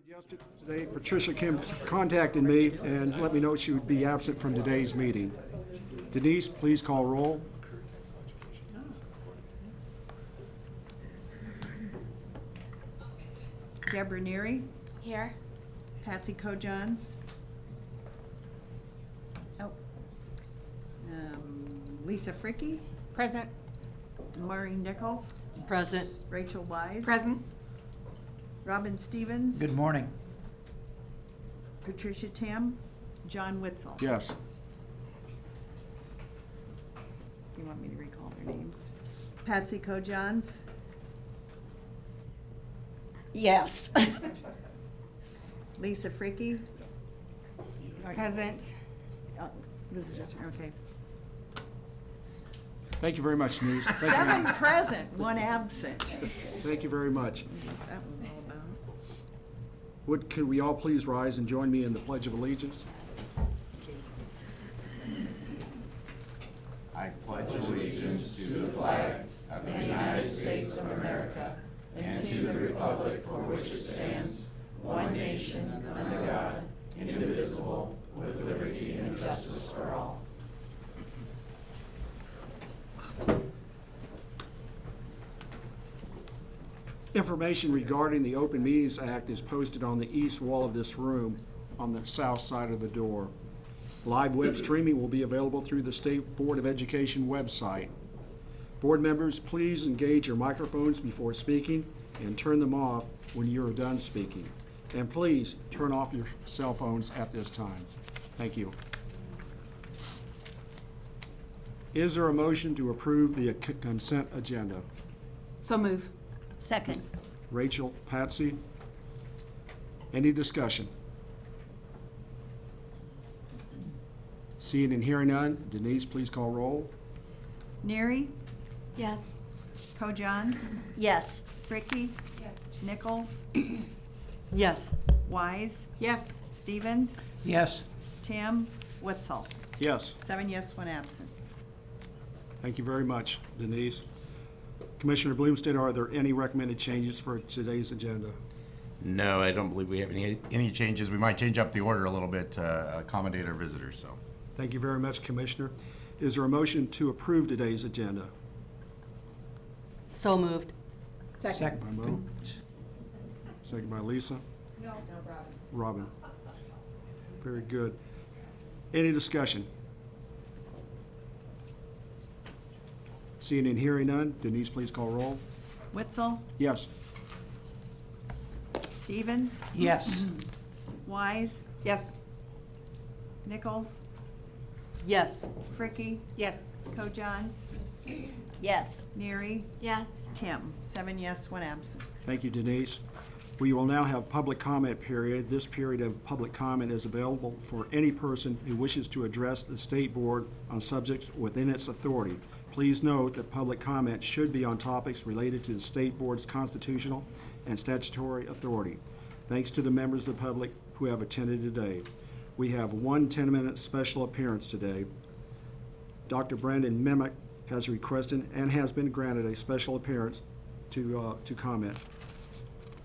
Yesterday, Patricia Kim contacted me and let me know she would be absent from today's meeting. Denise, please call roll. Deborah Neary, Here. Patsy Kojans. Oh. Lisa Fricke, Present. Maureen Nichols, Present. Rachel Wise. Present. Robin Stevens. Good morning. Patricia Tam, John Witzel. Yes. You want me to recall their names? Patsy Kojans, Yes. Lisa Fricke. Present. This is just, okay. Thank you very much, Denise. Thank you. 7 present, 1 absent. Thank you very much. That was all about. Could we all please rise and join me in the Pledge of Allegiance? I pledge allegiance to the flag of the United States of America and to the republic for which it stands, one nation, under God, indivisible, with liberty and justice for all. Information regarding the Open Meetings Act is posted on the east wall of this room on the south side of the door. Live web streaming will be available through the State Board of Education website. Board members, please engage your microphones before speaking and turn them off when you are done speaking. And please turn off your cell phones at this time. Thank you. Is there a motion to approve the consent agenda? So move. Second. Rachel, Patsy, any discussion? Seeing and hearing none, Denise, please call roll. Neary, Yes. Kojans, Yes. Fricke. Yes. Nichols, Yes. Wise, Yes. Stevens, Yes. Tam, Witzel. Yes, 7 yes, 1 absent. thank you very much, Denise. Commissioner Bloomstead, are there any recommended changes for today's agenda? No, I don't believe we have any changes. We might change up the order a little bit to accommodate our visitors, so. Thank you very much, Commissioner. Is there a motion to approve today's agenda? So moved. Second. By Mo. Second by Lisa. No, Robin. Very good. Any discussion? Seeing and hearing none, Denise, please call roll. Witzel, Yes. Stevens, Yes. Wise, Yes. Nichols, Yes. Fricke, Yes. Kojans, Yes. Neary, Yes. Tim. 7 yes, 1 absent. Thank you, Denise. We will now have public comment period. This period of public comment is available for any person who wishes to address the State Board on subjects within its authority. Please note that public comment should be on topics related to the State Board's constitutional and statutory authority. Thanks to the members of the public who have attended today. We have one 10-minute special appearance today. Dr. Brandon Mimick has requested and has been granted a special appearance to comment.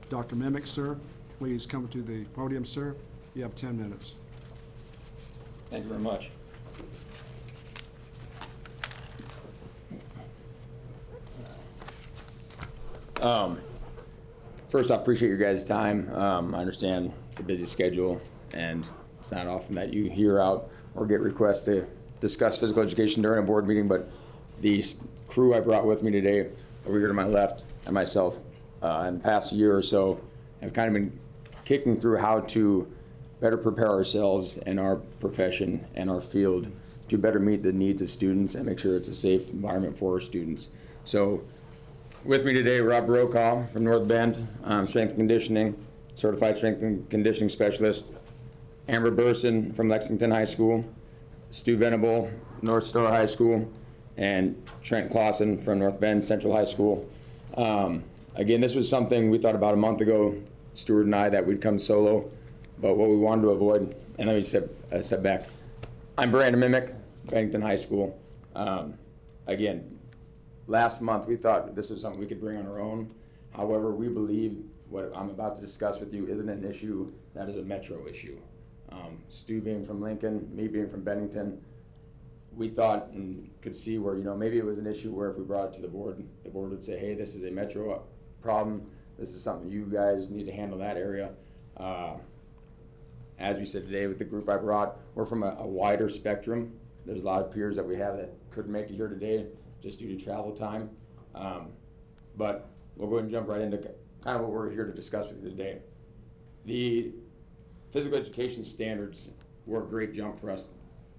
Dr. Mimick, sir, please come to the podium, sir. You have 10 minutes. Thank you very much. First off, appreciate your guys' time. I understand it's a busy schedule, and it's not often that you hear out or get requests to discuss physical education during a board meeting, but the crew I brought with me today, over here to my left, and myself, in the past year or so, have kind of been kicking through how to better prepare ourselves and our profession and our field to better meet the needs of students and make sure it's a safe environment for our students. So with me today, Rob Brokaw from North Bend, strength and conditioning, certified strength and conditioning specialist. Amber Burson from Lexington High School, Stu Venable, North Star High School, and Trent Clausen from North Bend Central High School. Again, this was something we thought about a month ago, Stuart and I, that we'd come solo, but what we wanted to avoid, and let me step back. I'm Brandon Mimick, Bennington High School. Again, last month we thought this was something we could bring on our own. However, we believe what I'm about to discuss with you isn't an issue that is a metro issue. Stu being from Lincoln, me being from Bennington, we thought and could see where, maybe it was an issue where if we brought it to the board would say, hey, this is a metro problem. This is something you guys need to handle that area. As we said today with the group I brought, we're from a wider spectrum. There's a lot of peers that we have that couldn't make it here today just due to travel time. But we'll go ahead and jump right into kind of what we're here to discuss with you today. The physical education standards were a great jump for us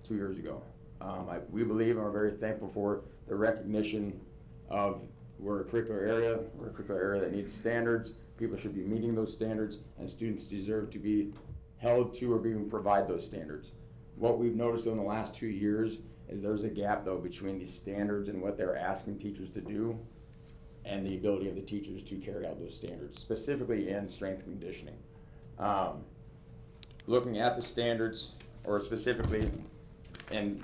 2 years ago. We believe and we're very thankful for the recognition of we're a curricular area that needs standards. People should be meeting those standards, and students deserve to be held to or being provide those standards. What we've noticed in the last 2 years is there's a gap though between the standards and what they're asking teachers to do and the ability of the teachers to carry out those standards, specifically in strength and conditioning. Looking at the standards, or specifically in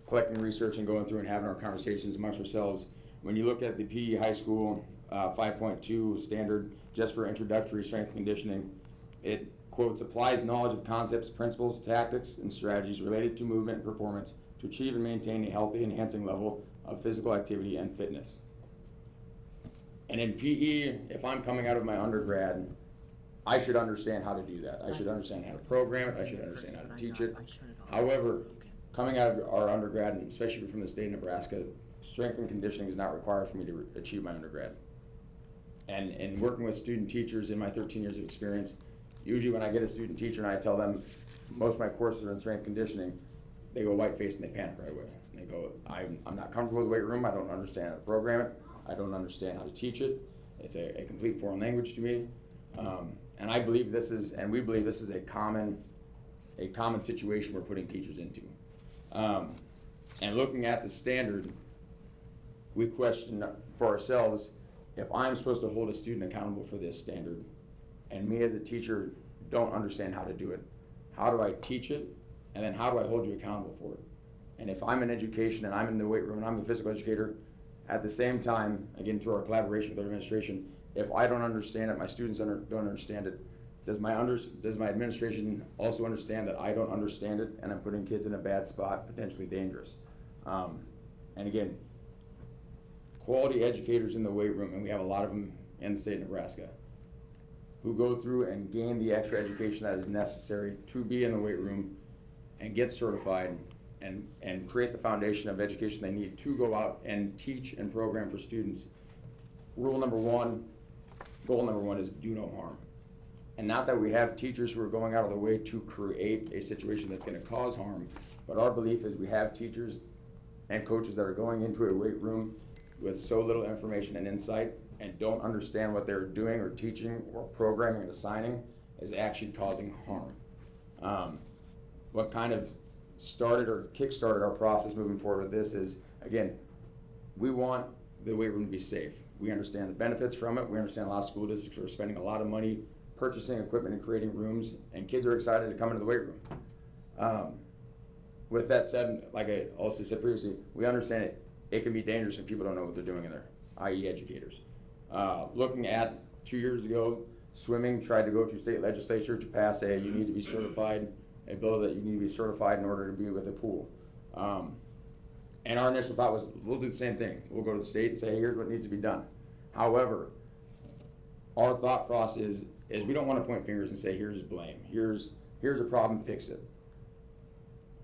collecting research and going through and having our conversations amongst ourselves, when you look at the PE high school 5.2 standard just for introductory strength and conditioning, it quotes, applies knowledge of concepts, principles, tactics, and strategies related to movement and performance to achieve and maintain a healthy, enhancing level of physical activity and fitness. And in PE, if I'm coming out of my undergrad, I should understand how to do that. I should understand how to program it. I should understand how to teach it. However, coming out of our undergrad, and especially from the state of Nebraska, strength and conditioning is not required for me to achieve my undergrad. And working with student teachers in my 13 years of experience, usually when I get a student teacher and I tell them most of my courses are in strength conditioning, they go white-faced and they panic right away. And they go, I'm not comfortable with the weight room. I don't understand how to program it. I don't understand how to teach it. It's a complete foreign language to me. And I believe this is, and we believe this is a common situation we're putting teachers into. And looking at the standard, we question for ourselves, if I'm supposed to hold a student accountable for this standard, and me as a teacher don't understand how to do it, how do I teach it, and then how do I hold you accountable for it? And if I'm in education and I'm in the weight room and I'm the physical educator, at the same time, again through our collaboration with our administration, if I don't understand it, my students don't understand it, does my administration also understand that I don't understand it and I'm putting kids in a bad spot, potentially dangerous? And again, quality educators in the weight room, and we have a lot of them in the state of Nebraska, who go through and gain the extra education that is necessary to be in the weight room and get certified and create the foundation of education they need to go out and teach and program for students. Goal number one is do no harm. And not that we have teachers who are going out of their way to create a situation that's going to cause harm, but our belief is we have teachers and coaches that are going into a weight room with so little information and insight and don't understand what they're doing or teaching or programming and assigning is actually causing harm. What kind of started or kick-started our process moving forward with this is, again, we want the weight room to be safe. We understand the benefits from it. We understand a lot of school districts are spending a lot of money purchasing equipment and creating rooms, and kids are excited to come into the weight room. With that said, like I also said previously, we understand it can be dangerous if people don't know what they're doing in there, i.e. educators. Looking at 2 years ago, swimming tried to go to state legislature to pass you need to be certified, a bill that you need to be certified in order to be with a pool. And our initial thought was, we'll do the same thing. We'll go to the state and say, hey, here's what needs to be done. However, our thought process is we don't want to point fingers and say, here's blame. Here's a problem, fix it.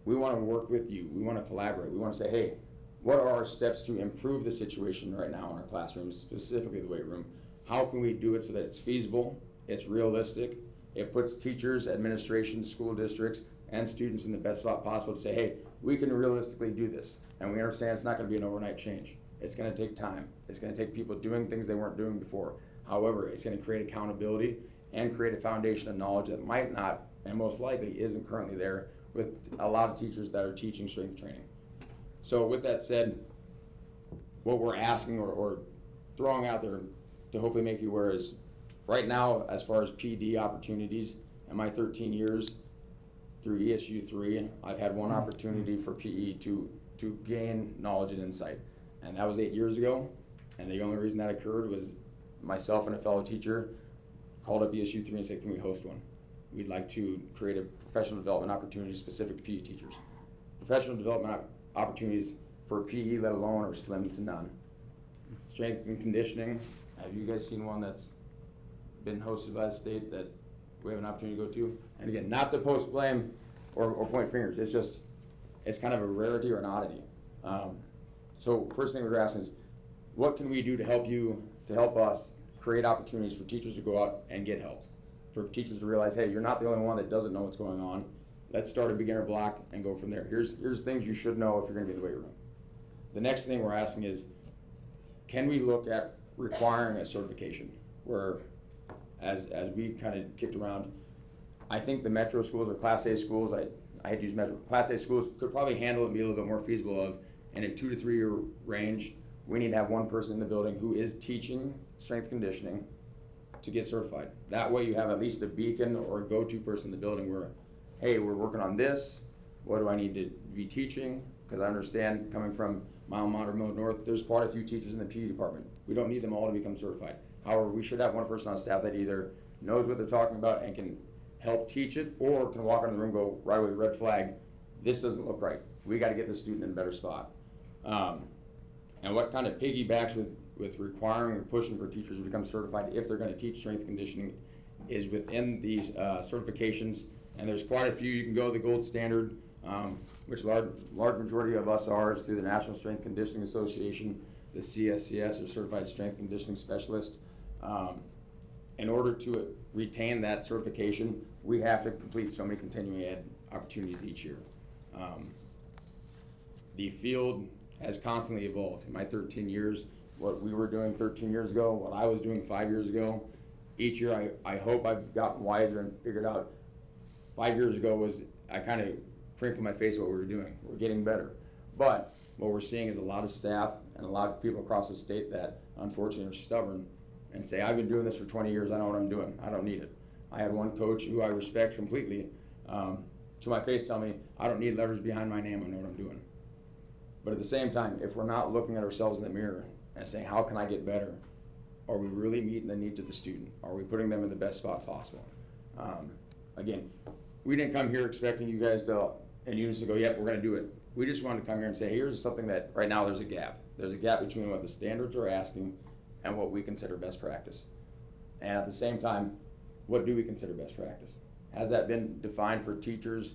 We want to work with you. We want to collaborate. We want to say, hey, what are our steps to improve the situation right now in our classrooms, specifically the weight room? How can we do it so that it's feasible, it's realistic, it puts teachers, administration, school districts, and students in the best spot possible to say, hey, we can realistically do this. And we understand it's not going to be an overnight change. It's going to take time. It's going to take people doing things they weren't doing before. However, it's going to create accountability and create a foundation of knowledge that might not, and most likely isn't currently there with a lot of teachers that are teaching strength training. So with that said, what we're asking or throwing out there to hopefully make you aware is, right now, as far as PD opportunities, in my 13 years through ESU 3, I've had one opportunity for PE to gain knowledge and insight. And that was 8 years ago. And the only reason that occurred was myself and a fellow teacher called up ESU 3 and said, can we host one? We'd like to create a professional development opportunity specific to PE teachers. Professional development opportunities for PE, let alone, are slim to none. Strength and conditioning, have you guys seen one that's been hosted by the state that we have an opportunity to go to? And again, not to post blame or point fingers, it's just, it's kind of a rarity or an oddity. So first thing we're asking is, what can we do to help us create opportunities for teachers to go out and get help? For teachers to realize, hey, you're not the only one that doesn't know what's going on. Let's start a beginner block and go from there. Here's things you should know if you're gonna be in the weight room. The next thing we're asking is, can we look at requiring a certification? Where, as we kind of kicked around, I think the metro schools or Class A schools, I had to use metro, Class A schools could probably handle it and be a little bit more feasible of, in a 2 to 3 year range, we need to have one person in the building who is teaching strength conditioning to get certified. That way you have at least a beacon or a go-to person in the building where, hey, we're working on this, what do I need to be teaching? Because I understand, coming from my alma mater, Mill North, there's quite a few teachers in the PE department. We don't need them all to become certified. However, we should have one person on staff that either knows what they're talking about and can help teach it, or can walk into the room and go, right away, red flag, this doesn't look right. We gotta get the student in a better spot. And what kind of piggybacks with requiring or pushing for teachers to become certified if they're gonna teach strength conditioning is within these certifications, and there's quite a few. You can go the gold standard, which large majority of us are, is through the National Strength Conditioning Association, the CSCS, or Certified Strength Conditioning Specialist. In order to retain that certification, we have to complete so many continuing ed opportunities each year. The field has constantly evolved. In my 13 years, what we were doing 13 years ago, what I was doing 5 years ago, each year I hope I've gotten wiser and figured out 5 years ago was, I kind of crinkled my face at what we were doing. We're getting better. But what we're seeing is a lot of staff and a lot of people across the state that unfortunately are stubborn and say, I've been doing this for 20 years, I know what I'm doing, I don't need it. I had one coach who I respect completely, to my face tell me, I don't need letters behind my name, I know what I'm doing. But at the same time, if we're not looking at ourselves in the mirror and saying, how can I get better? Are we really meeting the needs of the student? Are we putting them in the best spot possible? Again, we didn't come here expecting you guys to, in unison, to go, yep, we're gonna do it. We just wanted to come here and say, here's something that, right now there's a gap. There's a gap between what the standards are asking and what we consider best practice. And at the same time, what do we consider best practice? Has that been defined for teachers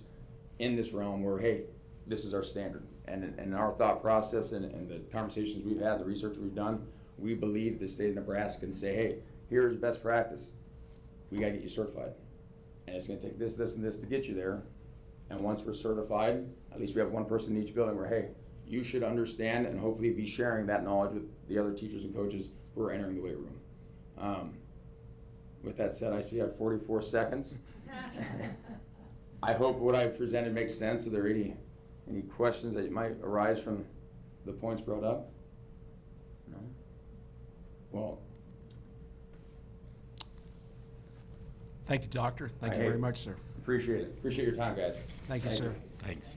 in this realm where, hey, this is our standard? And in our thought process and the conversations we've had, the research we've done, we believe the state of Nebraska can say, hey, here's best practice. We gotta get you certified. And it's gonna take this, this, and this to get you there. And once we're certified, at least we have one person in each building where, hey, you should understand and hopefully be sharing that knowledge with the other teachers and coaches who are entering the weight room. With that said, I see I have 44 seconds. I hope what I presented makes sense. Are there any questions that might arise from the points brought up? No? Well, Thank you, Doctor. Thank you Hey. very much, sir. appreciate it. Appreciate your time, guys. Thank you, sir. Thanks.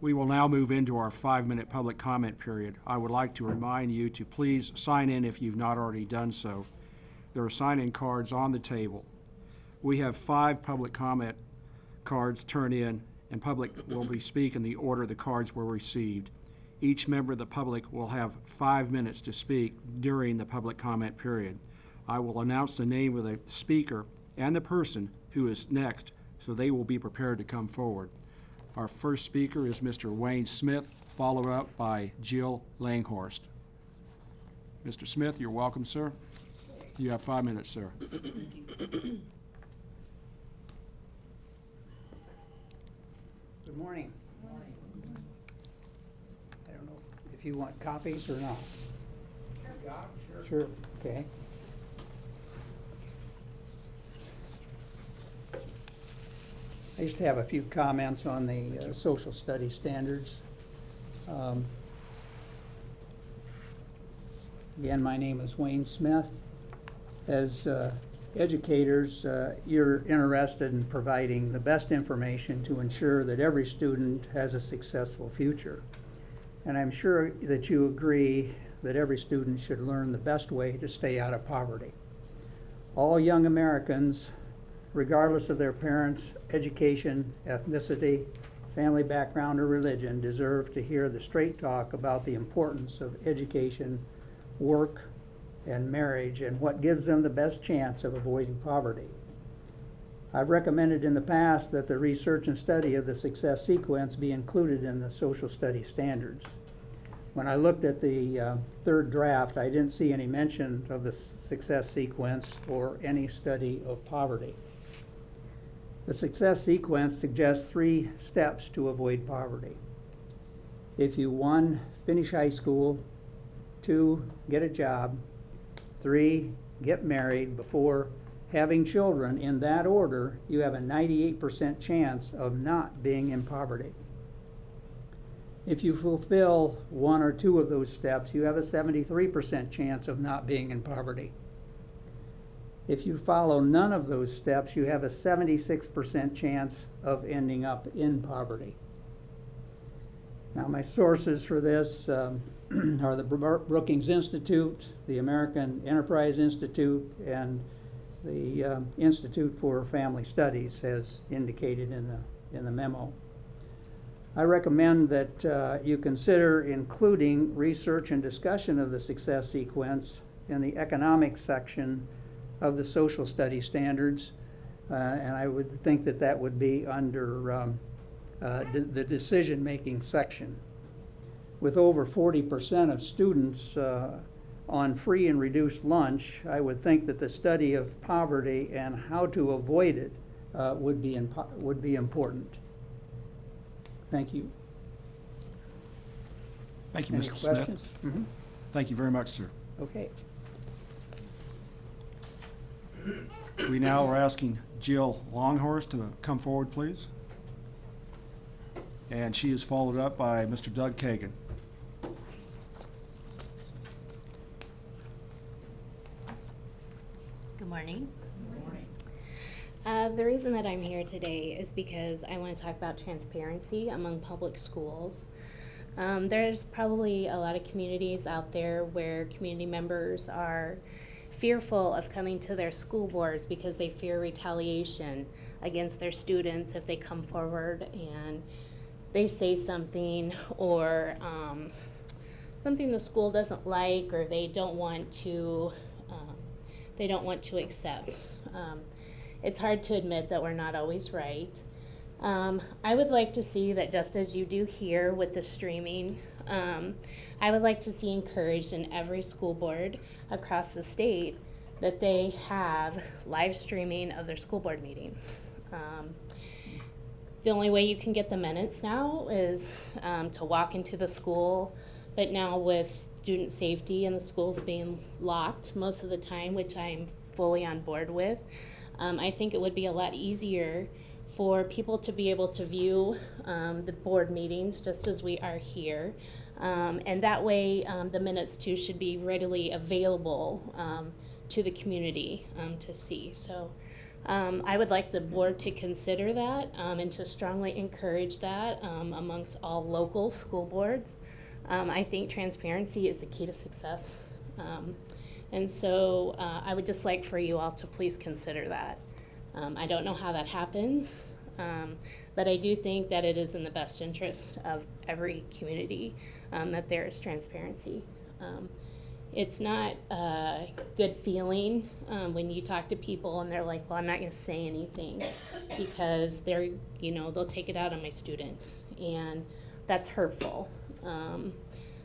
We will now move into our 5-minute public comment period. I would like to remind you to please sign in if you've not already done so. There are sign-in cards on the table. We have 5 public comment cards turned in, and public will be speaking the order the cards were received. Each member of the public will have 5 minutes to speak during the public comment period. I will announce the name of the speaker and the person who is next, so they will be prepared to come forward. Our first speaker is Mr. Wayne Smith, followed up by Jill Langhorst. Mr. Smith, you're welcome, sir. You have 5 minutes, sir. Good morning. I don't know if you want copies or not. Sure, okay. I used to have a few comments on the social studies standards. Again, my name is Wayne Smith. As educators, you're interested in providing the best information to ensure that every student has a successful future. And I'm sure that you agree that every student should learn the best way to stay out of poverty. All young Americans, regardless of their parents' education, ethnicity, family background, or religion, deserve to hear the straight talk about the importance of education, work, and marriage, and what gives them the best chance of avoiding poverty. I've recommended in the past that the research and study of the success sequence be included in the social studies standards. When I looked at the third draft, I didn't see any mention of the success sequence or any study of poverty. The success sequence suggests 3 steps to avoid poverty. If you, 1, finish high school, 2, get a job, 3, get married before having children, in that order, you have a 98% chance of not being in poverty. If you fulfill 1 or 2 of those steps, you have a 73% chance of not being in poverty. If you follow none of those steps, you have a 76% chance of ending up in poverty. Now, my sources for this are the Brookings Institute, the American Enterprise Institute, and the Institute for Family Studies, as indicated in the memo. I recommend that you consider including research and discussion of the success sequence in the economics section of the social studies standards, and I would think that that would be under the decision-making section. With over 40% of students on free and reduced lunch, I would think that the study of poverty and how to avoid it would be important. Thank you. Thank you, Any Mr. questions? Smith. Mhm. Thank you very much, sir. Okay. We now are asking Jill Longhorst to come forward, please. And she is followed up by Mr. Doug Kagan. Good morning. The reason that I'm here today is because I want to talk about transparency among public schools. There's probably a lot of communities out there where community members are fearful of coming to their school boards because they fear retaliation against their students if they come forward and they say something or something the school doesn't like or they don't want to accept. It's hard to admit that we're not always right. I would like to see that just as you do here with the streaming, I would like to see encouraged in every school board across the state that they have live streaming of their school board meetings. The only way you can get the minutes now is to walk into the school, but now with student safety and the schools being locked most of the time, which I'm fully on board with, I think it would be a lot easier for people to be able to view the board meetings just as we are here. And that way the minutes too should be readily available to the community to see. So I would like the board to consider that and to strongly encourage that amongst all local school boards. I think transparency is the key to success. And so I would just like for you all to please consider that. I don't know how that happens, but I do think that it is in the best interest of every community that there is transparency. It's not a good feeling when you talk to people and they're like, well, I'm not going to say anything because they'll take it out on my students, and that's hurtful.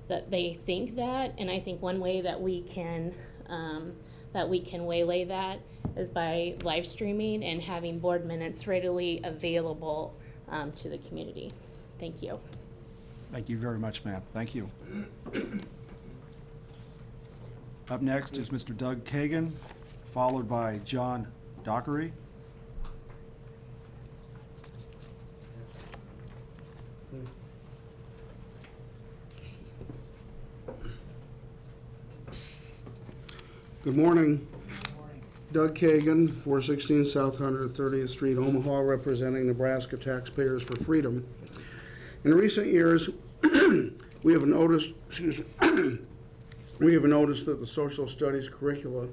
That they think that, and I think one way that we can waylay that is by live streaming and having board minutes readily available to the community. Thank you. Thank you very much, ma'am. Thank you. Up next is Mr. Doug Kagan, followed by John Dockery. Good morning. Doug Kagan, 416 South 130th Street, Omaha, representing Nebraska Taxpayers for Freedom. In recent years, we have noticed, We have noticed that the social studies curricula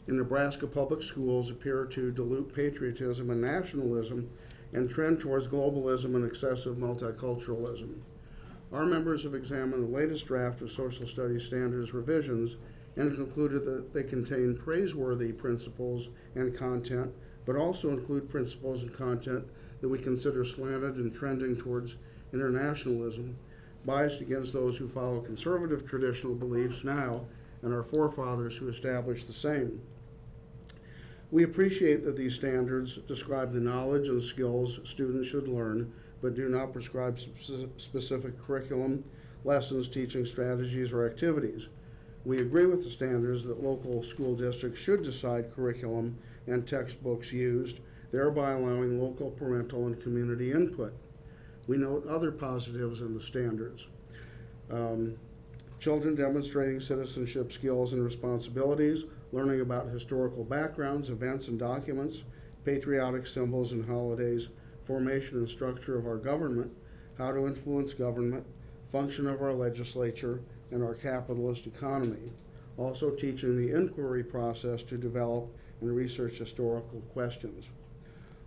in Nebraska public schools appear to dilute patriotism and nationalism and trend towards globalism and excessive multiculturalism. Our members have examined the latest draft of social studies standards revisions and concluded that they contain praiseworthy principles and content, but also include principles and content that we consider slanted and trending towards internationalism, biased against those who follow conservative traditional beliefs now and our forefathers who established the same. We appreciate that these standards describe the knowledge and skills students should learn, but do not prescribe specific curriculum, lessons, teaching strategies, or activities. We agree with the standards that local school districts should decide curriculum and textbooks used, thereby allowing local parental and community input. We note other positives in the standards. Children demonstrating citizenship skills and responsibilities, learning about historical backgrounds, events and documents, patriotic symbols and holidays, formation and structure of our government, how to influence government, function of our legislature, and our capitalist economy. Also teaching the inquiry process to develop and research historical questions.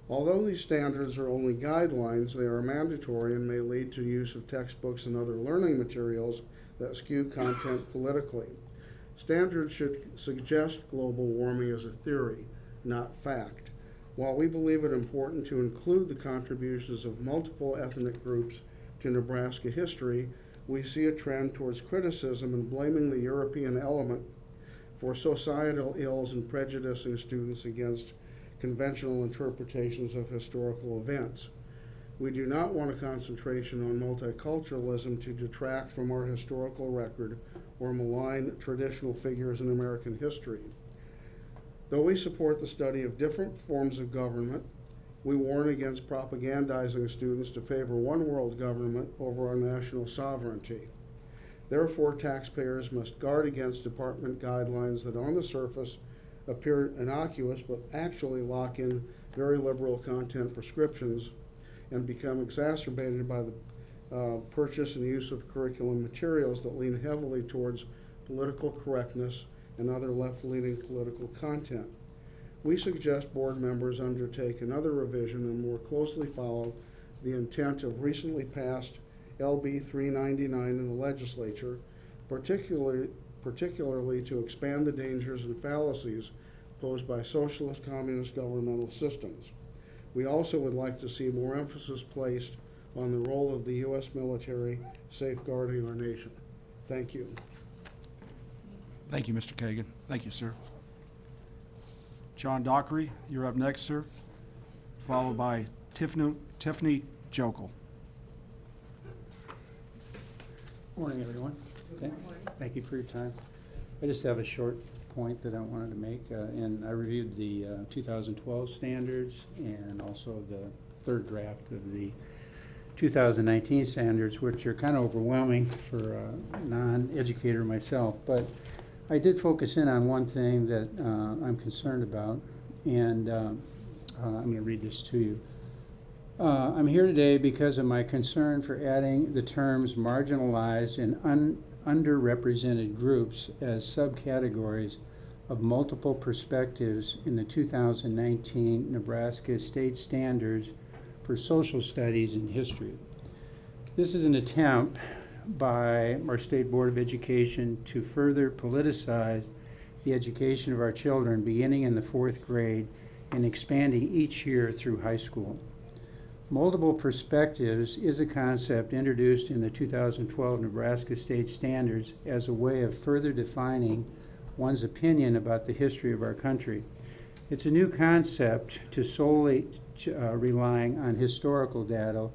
Although these standards are only guidelines, they are mandatory and may lead to use of textbooks and other learning materials that skew content politically. Standards should suggest global warming as a theory, not fact. While we believe it important to include the contributions of multiple ethnic groups to Nebraska history, we see a trend towards criticism and blaming the European element for societal ills and prejudicing students against conventional interpretations of historical events. We do not want a concentration on multiculturalism to detract from our historical record or malign traditional figures in American history. Though we support the study of different forms of government, we warn against propagandizing students to favor one world government over our national sovereignty. Therefore, taxpayers must guard against department guidelines that on the surface appear innocuous but actually lock in very liberal content prescriptions and become exacerbated by the purchase and use of curriculum materials that lean heavily towards political correctness and other left-leaning political content. We suggest board members undertake another revision and more closely follow the intent of recently passed LB 399 in the legislature, particularly to expand the dangers and fallacies posed by socialist communist governmental systems. We also would like to see more emphasis placed on the role of the U.S. military safeguarding our nation. Thank you. Thank you, Mr. Kagan. Thank you, sir. John Dockery, you're up next, sir, followed by Tiffany Jokel. Morning, everyone. Thank you for your time. I just have a short point that I wanted to make, and I reviewed the 2012 standards and also the third draft of the 2019 standards, which are kind of overwhelming for a non-educator myself, but I did focus in on one thing that I'm concerned about, and I'm going to read this to you. I'm here today because of my concern for adding the terms marginalized and underrepresented groups as subcategories of multiple perspectives in the 2019 Nebraska State Standards for Social Studies and History. This is an attempt by our State Board of Education to further politicize the education of our children beginning in the 4th grade and expanding each year through high school. Multiple perspectives is a concept introduced in the 2012 Nebraska State Standards as a way of further defining one's opinion about the history of our country. It's a new concept to solely relying on historical data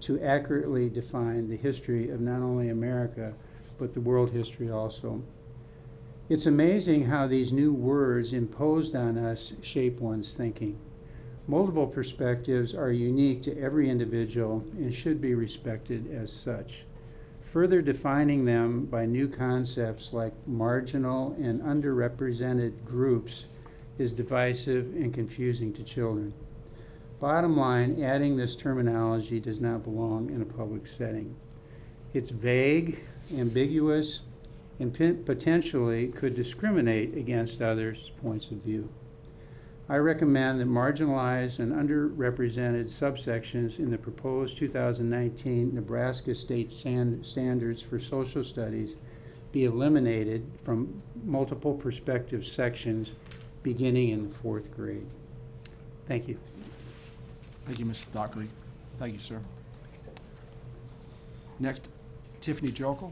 to accurately define the history of not only America, but the world history also. It's amazing how these new words imposed on us shape one's thinking. Multiple perspectives are unique to every individual and should be respected as such. Further defining them by new concepts like marginal and underrepresented groups is divisive and confusing to children. Bottom line, adding this terminology does not belong in a public setting. It's vague, ambiguous, and potentially could discriminate against others' points of view. I recommend that marginalized and underrepresented subsections in the proposed 2019 Nebraska State Standards for Social Studies be eliminated from multiple perspective sections beginning in the 4th grade. Thank you. Thank you, Mr. Dockery. Thank you, sir. Next, Tiffany Jokel.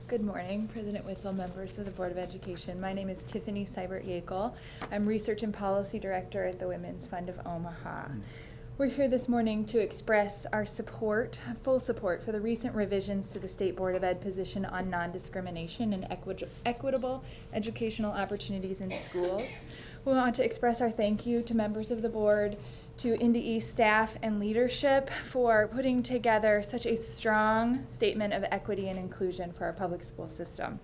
Good morning, President Witzel, members of the Board of Education. My name is Tiffany Seibert-Yakel. I'm Research and Policy Director at the Women's Fund of Omaha. We're here this morning to express our support, full support, for the recent revisions to the State Board of Ed position on non-discrimination and equitable educational opportunities in schools. We want to express our thank you to members of the board, to Indy East staff and leadership for putting together such a strong statement of equity and inclusion for our public school system.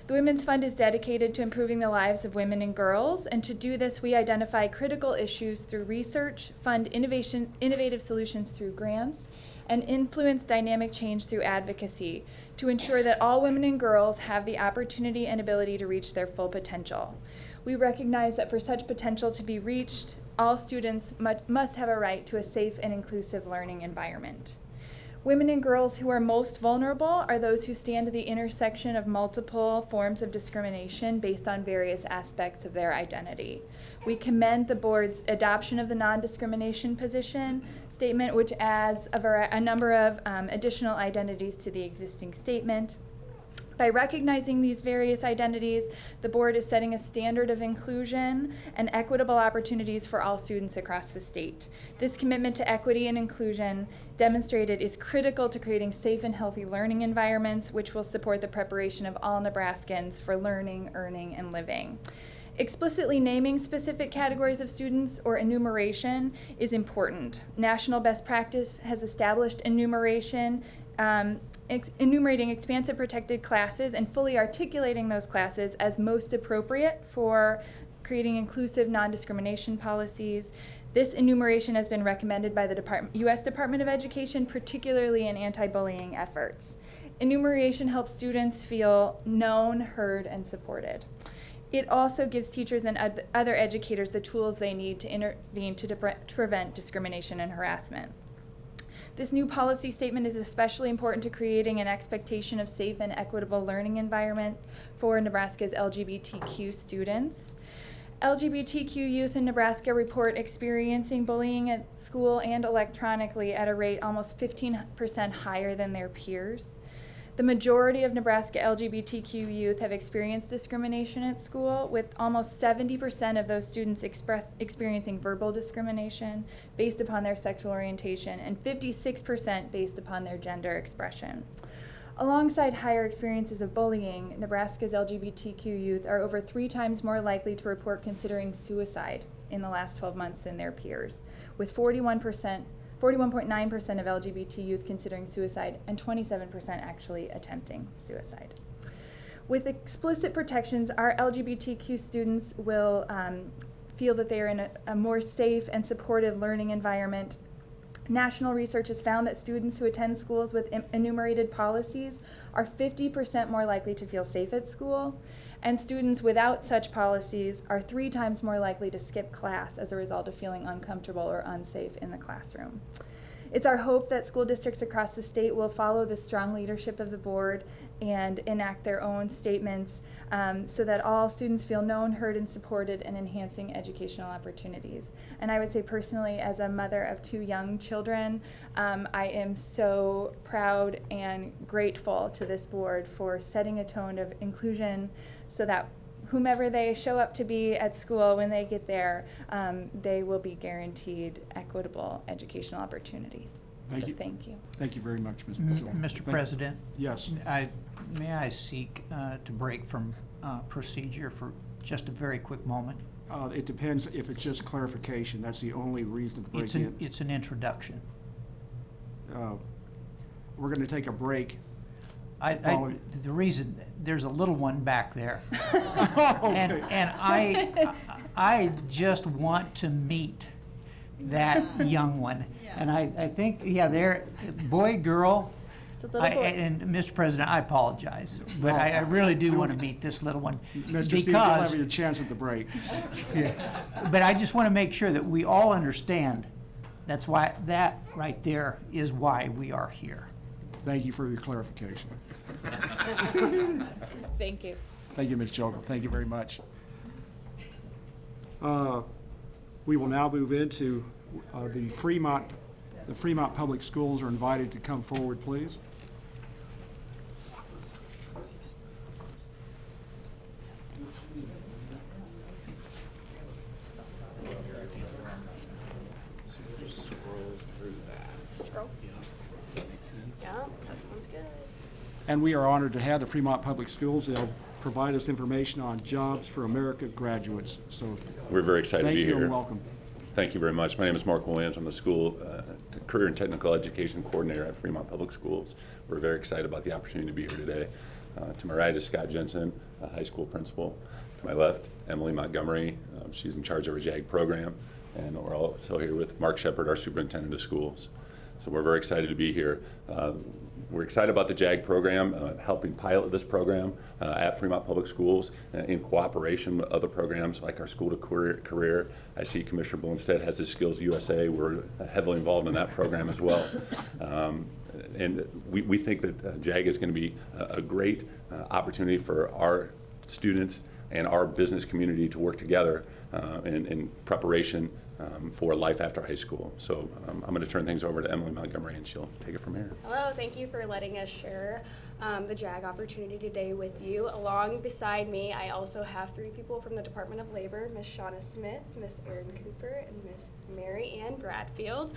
The Women's Fund is dedicated to improving the lives of women and girls, and to do this, we identify critical issues through research, fund innovative solutions through grants, and influence dynamic change through advocacy to ensure that all women and girls have the opportunity and ability to reach their full potential. We recognize that for such potential to be reached, all students must have a right to a safe and inclusive learning environment. Women and girls who are most vulnerable are those who stand at the intersection of multiple forms of discrimination based on various aspects of their identity. We commend the board's adoption of the non-discrimination position statement, which adds a number of additional identities to the existing statement. By recognizing these various identities, the board is setting a standard of inclusion and equitable opportunities for all students across the state. This commitment to equity and inclusion demonstrated is critical to creating safe and healthy learning environments, which will support the preparation of all Nebraskans for learning, earning, and living. Explicitly naming specific categories of students or enumeration is important. National best practice has established enumeration, enumerating expansive protected classes and fully articulating those classes as most appropriate for creating inclusive non-discrimination policies. This enumeration has been recommended by the U.S. Department of Education, particularly in anti-bullying efforts. Enumeration helps students feel known, heard, and supported. It also gives teachers and other educators the tools they need to intervene to prevent discrimination and harassment. This new policy statement is especially important to creating an expectation of safe and equitable learning environment for Nebraska's LGBTQ students. LGBTQ youth in Nebraska report experiencing bullying at school and electronically at a rate almost 15% higher than their peers. The majority of Nebraska LGBTQ youth have experienced discrimination at school, with almost 70% of those students experiencing verbal discrimination based upon their sexual orientation and 56% based upon their gender expression. Alongside higher experiences of bullying, Nebraska's LGBTQ youth are over 3 times more likely to report considering suicide in the last 12 months than their peers, with 41.9% of LGBT youth considering suicide and 27% actually attempting suicide. With explicit protections, our LGBTQ students will feel that they are in a more safe and supportive learning environment. National research has found that students who attend schools with enumerated policies are 50% more likely to feel safe at school, and students without such policies are 3 times more likely to skip class as a result of feeling uncomfortable or unsafe in the classroom. It's our hope that school districts across the state will follow the strong leadership of the board and enact their own statements so that all students feel known, heard, and supported in enhancing educational opportunities. And I would say personally, as a mother of 2 young children, I am so proud and grateful to this board for setting a tone of inclusion so that whomever they show up to be at school when they get there, they will be guaranteed equitable educational opportunities. Thank So you. thank you. Thank you very much, Ms. Mitchell. Mr. President, Yes. may I seek to break from procedure for just a very quick moment? It depends if it's just clarification. That's the only reason to break in. It's an introduction. We're going to take a break. The reason, there's a little one back there. Okay. And I just want to meet that young one. And I think, yeah, they're, boy, girl, It's a little boy. and Mr. President, I apologize, but I really do want to meet this little one. Mr. Steve, you'll have your chance at the break. But I just want to make sure that we all understand, that's why, that right there is why we are here. Thank you for your clarification. Thank you. Thank you, Ms. Jokel. Thank you very much. We will now move into the Fremont. The Fremont Public Schools are invited to come forward, please. And we are honored to have the Fremont Public Schools. They'll provide us information on Jobs for America graduates. So We're very excited to be thank you here. and welcome. Thank you very much. My name is Mark Williams. I'm the school career and technical education coordinator at Fremont Public Schools. We're very excited about the opportunity to be here today. To my right is Scott Jensen, a high school principal. To my left, Emily Montgomery. She's in charge of our JAG program. And we're also here with Mark Shepard, our superintendent of schools. So we're very excited to be here. We're excited about the JAG program, helping pilot this program at Fremont Public Schools in cooperation with other programs like our School to Career. I see Commissioner Bloomstead has his Skills USA. We're heavily involved in that program as well. And we think that JAG is going to be a great opportunity for our students and our business community to work together in preparation for life after high school. So I'm going to turn things over to Emily Montgomery, and she'll take it from here. Hello, thank you for letting us share the JAG opportunity today with you. Along beside me, I also have 3 people from the Department of Labor, Ms. Shauna Smith, Ms. Erin Cooper, and Ms. Mary Ann Bradfield.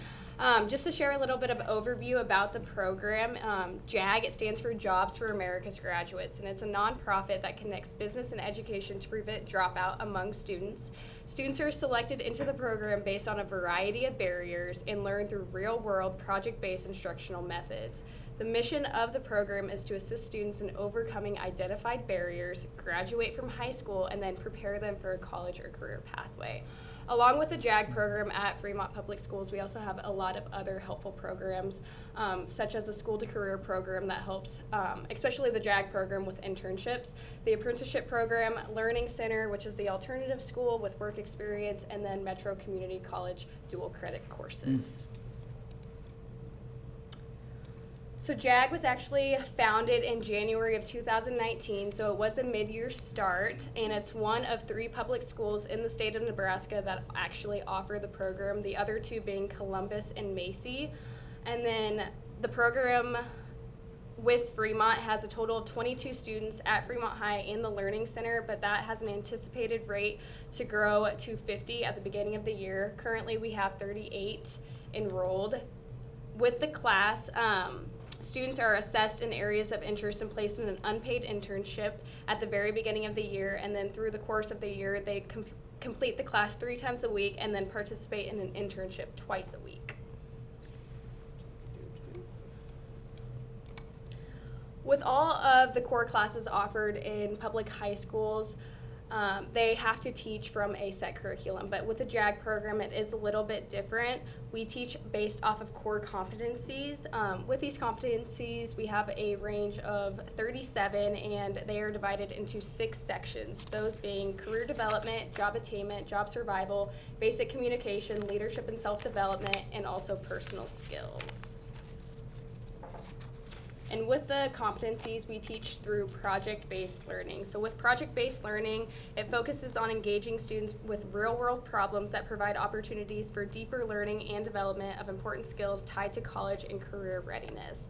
Just to share a little bit of overview about the program, JAG, it stands for Jobs for America's Graduates, and it's a nonprofit that connects business and education to prevent dropout among students. Students are selected into the program based on a variety of barriers and learn through real-world, project-based instructional methods. The mission of the program is to assist students in overcoming identified barriers, graduate from high school, and then prepare them for a college or career pathway. Along with the JAG program at Fremont Public Schools, we also have a lot of other helpful programs, such as the School to Career program that helps, especially the JAG program with internships, the apprenticeship program, Learning Center, which is the alternative school with work experience, and then Metro Community College dual credit courses. So JAG was actually founded in January of 2019, so it was a mid-year start, and it's one of 3 public schools in the state of Nebraska that actually offer the program, the other 2 being Columbus and Macy. And then the program with Fremont has a total of 22 students at Fremont High in the Learning Center, but that has an anticipated rate to grow to 50 at the beginning of the year. Currently, we have 38 enrolled. With the class, students are assessed in areas of interest and placed in an unpaid internship at the very beginning of the year, and then through the course of the year, they complete the class 3 times a week and then participate in an internship twice a week. With all of the core classes offered in public high schools, they have to teach from a set curriculum, but with the JAG program, it is a little bit different. We teach based off of core competencies. With these competencies, we have a range of 37, and they are divided into 6 sections, those being career development, job attainment, job survival, basic communication, leadership and self-development, and also personal skills. And with the competencies, we teach through project-based learning. So with project-based learning, it focuses on engaging students with real-world problems that provide opportunities for deeper learning and development of important skills tied to college and career readiness.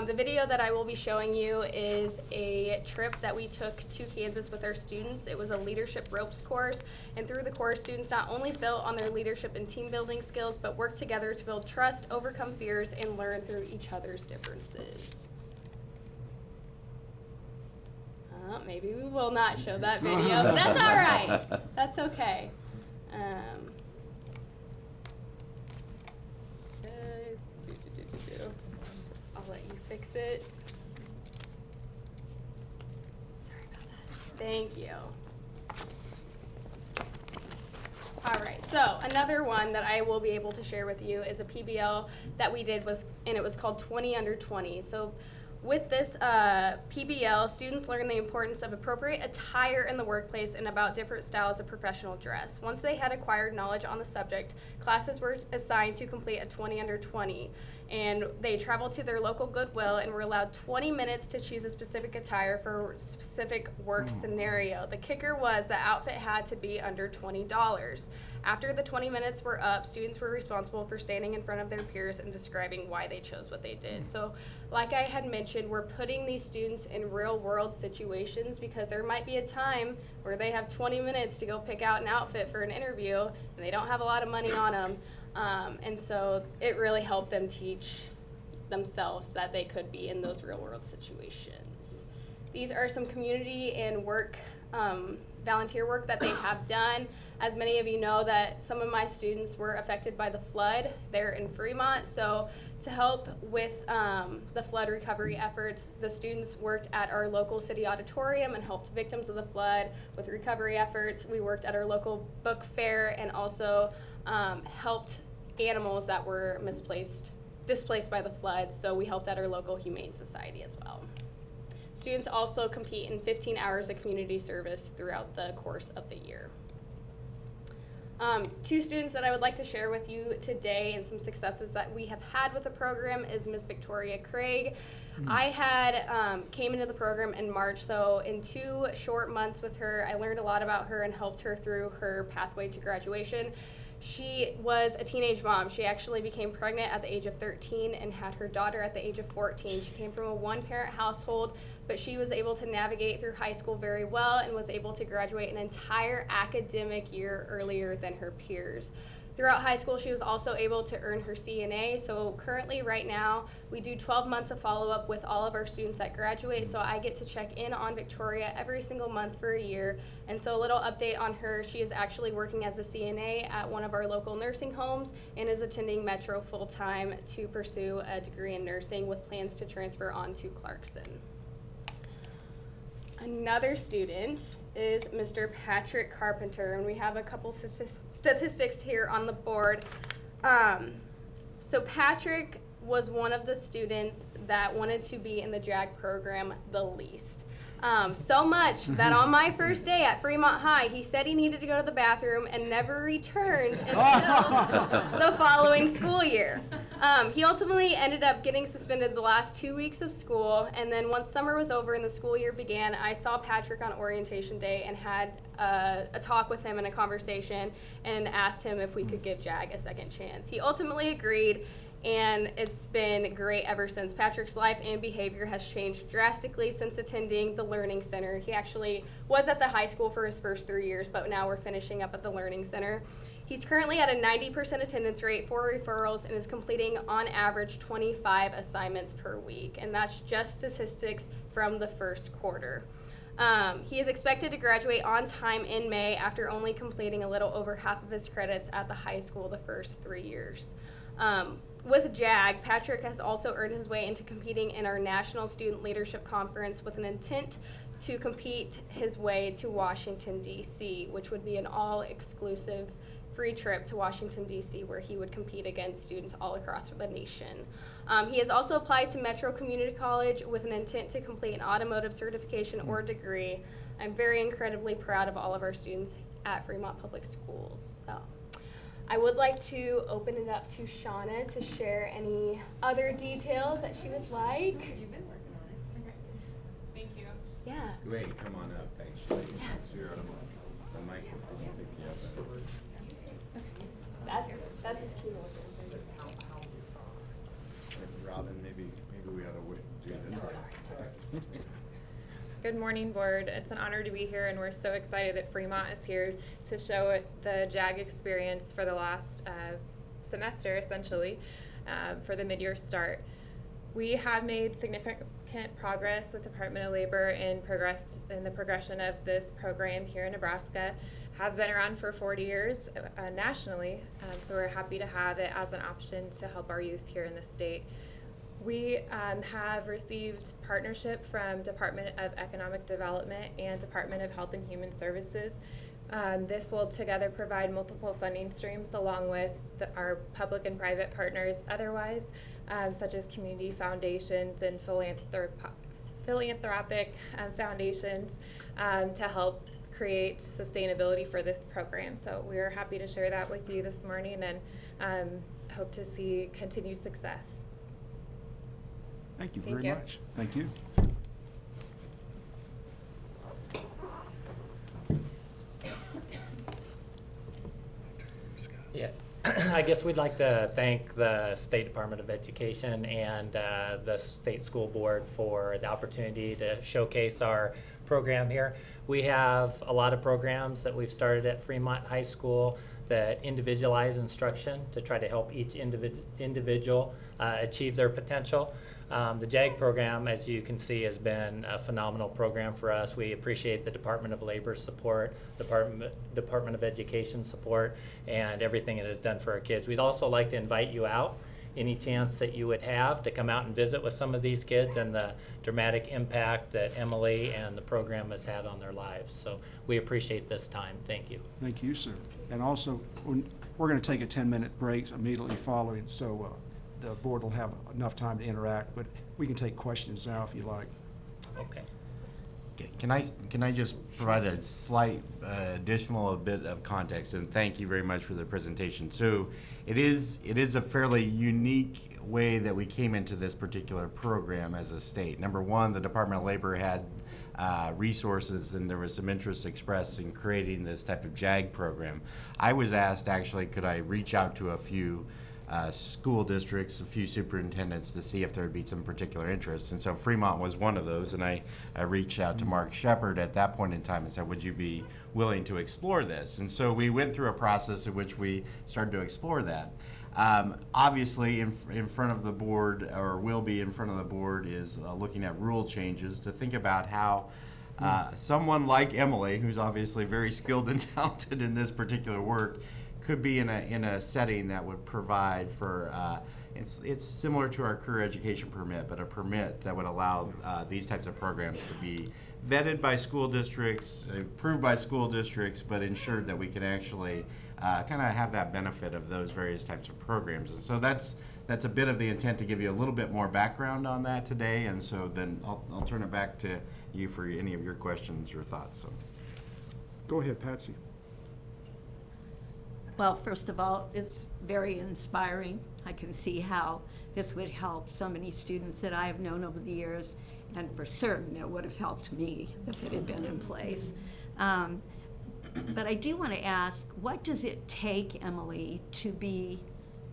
The video that I will be showing you is a trip that we took to Kansas with our students. It was a leadership ropes course, and through the course, students not only built on their leadership and team building skills, but worked together to build trust, overcome fears, and learn through each other's differences. Maybe we will not show that video, but that's all right. That's okay. I'll let you fix it. Sorry about that. Thank you. All right, so another one that I will be able to share with you is a PBL that we did and it was called 20 Under 20. So with this PBL, students learn the importance of appropriate attire in the workplace and about different styles of professional dress. Once they had acquired knowledge on the subject, classes were assigned to complete a 20 Under 20. And they traveled to their local Goodwill and were allowed 20 minutes to choose a specific attire for a specific work scenario. The kicker was the outfit had to be under $20. After the 20 minutes were up, students were responsible for standing in front of their peers and describing why they chose what they did. So like I had mentioned, we're putting these students in real world situations because there might be a time where they have 20 minutes to go pick out an outfit for an interview and they don't have a lot of money on them. And so it really helped them teach themselves that they could be in those real world situations. These are some community and work, volunteer work that they have done. As many of you know that some of my students were affected by the flood there in Fremont. So to help with the flood recovery efforts, the students worked at our local city auditorium and helped victims of the flood with recovery efforts. We worked at our local book fair and also helped animals that were displaced by the flood. So we helped at our local humane society as well. Students also compete in 15 hours of community service throughout the course of the year. Two students that I would like to share with you today and some successes that we have had with the program is Miss Victoria Craig. I had came into the program in March, so in 2 short months with her, I learned a lot about her and helped her through her pathway to graduation. She was a teenage mom. She actually became pregnant at the age of 13 and had her daughter at the age of 14. She came from a one-parent household, but she was able to navigate through high school very well and was able to graduate an entire academic year earlier than her peers. Throughout high school, she was also able to earn her CNA. So currently, right now, we do 12 months of follow-up with all of our students that graduate. So I get to check in on Victoria every single month for a year. And so a little update on her, she is actually working as a CNA at one of our local nursing homes and is attending Metro full-time to pursue a degree in nursing with plans to transfer on to Clarkson. Another student is Mr. Patrick Carpenter, and we have a couple statistics here on the board. So Patrick was one of the students that wanted to be in the JAG program the least. So much that on my first day at Fremont High, he said he needed to go to the bathroom and never returned until the following school year. He ultimately ended up getting suspended the last 2 weeks of school, and then once summer was over and the school year began, I saw Patrick on orientation day and had a talk with him and a conversation and asked him if we could give JAG a second chance. He ultimately agreed, and it's been great ever since. Patrick's life and behavior has changed drastically since attending the Learning Center. He actually was at the high school for his first 3 years, but now we're finishing up at the Learning Center. He's currently at a 90% attendance rate, 4 referrals, and is completing on average 25 assignments per week. And that's just statistics from the first quarter. He is expected to graduate on time in May after only completing a little over half of his credits at the high school the first 3 years. With JAG, Patrick has also earned his way into competing in our National Student Leadership Conference with an intent to compete his way to Washington, D.C., which would be an all-exclusive free trip to Washington, D.C., where he would compete against students all across the nation. He has also applied to Metro Community College with an intent to complete an automotive certification or degree. I'm very incredibly proud of all of our students at Fremont Public Schools. So I would like to open it up to Shauna to share any other details that she would like. You've been working on it. Okay. Thank you. Yeah. Great, come on up, thanks. So you're on the microphone, pick you up. That's his keynote. Robin, maybe we ought to do this. Good morning, board. It's an honor to be here, and we're so excited that Fremont is here to show the JAG experience for the last semester, essentially, for the mid-year start. We have made significant progress with Department of Labor in the progression of this program here in Nebraska. Has been around for 40 years nationally, so we're happy to have it as an option to help our youth here in the state. We have received partnership from Department of Economic Development and Department of Health and Human Services This will together provide multiple funding streams along with our public and private partners otherwise, such as community foundations and philanthropic foundations to help create sustainability for this program. So we are happy to share that with you this morning and hope to see continued success. Thank you Thank very you. much. Thank you. Yeah, I guess we'd like to thank the State Department of Education and the State School Board for the opportunity to showcase our program here. We have a lot of programs that we've started at Fremont High School that individualize instruction to try to help each individual achieve their potential. The JAG program, as you can see, has been a phenomenal program for us. We appreciate the Department of Labor support, Department of Education support, and everything it has done for our kids. We'd also like to invite you out, any chance that you would have, to come out and visit with some of these kids and the dramatic impact that Emily and the program has had on their lives. So we appreciate this time. Thank you. Thank you, sir. And also, we're going to take a 10-minute break immediately following, so the board will have enough time to interact, but we can take questions now if you like. Okay. Can I just provide a slight additional bit of context, and thank you very much for the presentation. So it is a fairly unique way that we came into this particular program as a state. Number one, the Department of Labor had resources, and there was some interest expressed in creating this type of JAG program. I was asked, actually, could I reach out to a few school districts, a few superintendents, to see if there would be some particular interest. And so Fremont was one of those, and I reached out to Mark Shepard at that point in time and said, would you be willing to explore this? And so we went through a process in which we started to explore that. Obviously, in front of the board, or will be in front of the board, is looking at rule changes to think about how someone like Emily, who's obviously very skilled and talented in this particular work, could be in a setting that would provide for, it's similar to our career education permit, but a permit that would allow these types of programs to be vetted by school districts, approved by school districts, but ensured that we can actually kind of have that benefit of those various types of programs. And so that's a bit of the intent, to give you a little bit more background on that today. And so then I'll turn it back to you for any of your questions or thoughts. So. Go ahead, Patsy. Well, first of all, it's very inspiring. I can see how this would help so many students that I have known over the years, and for certain it would have helped me if it had been in place. But I do want to ask, what does it take, Emily, to be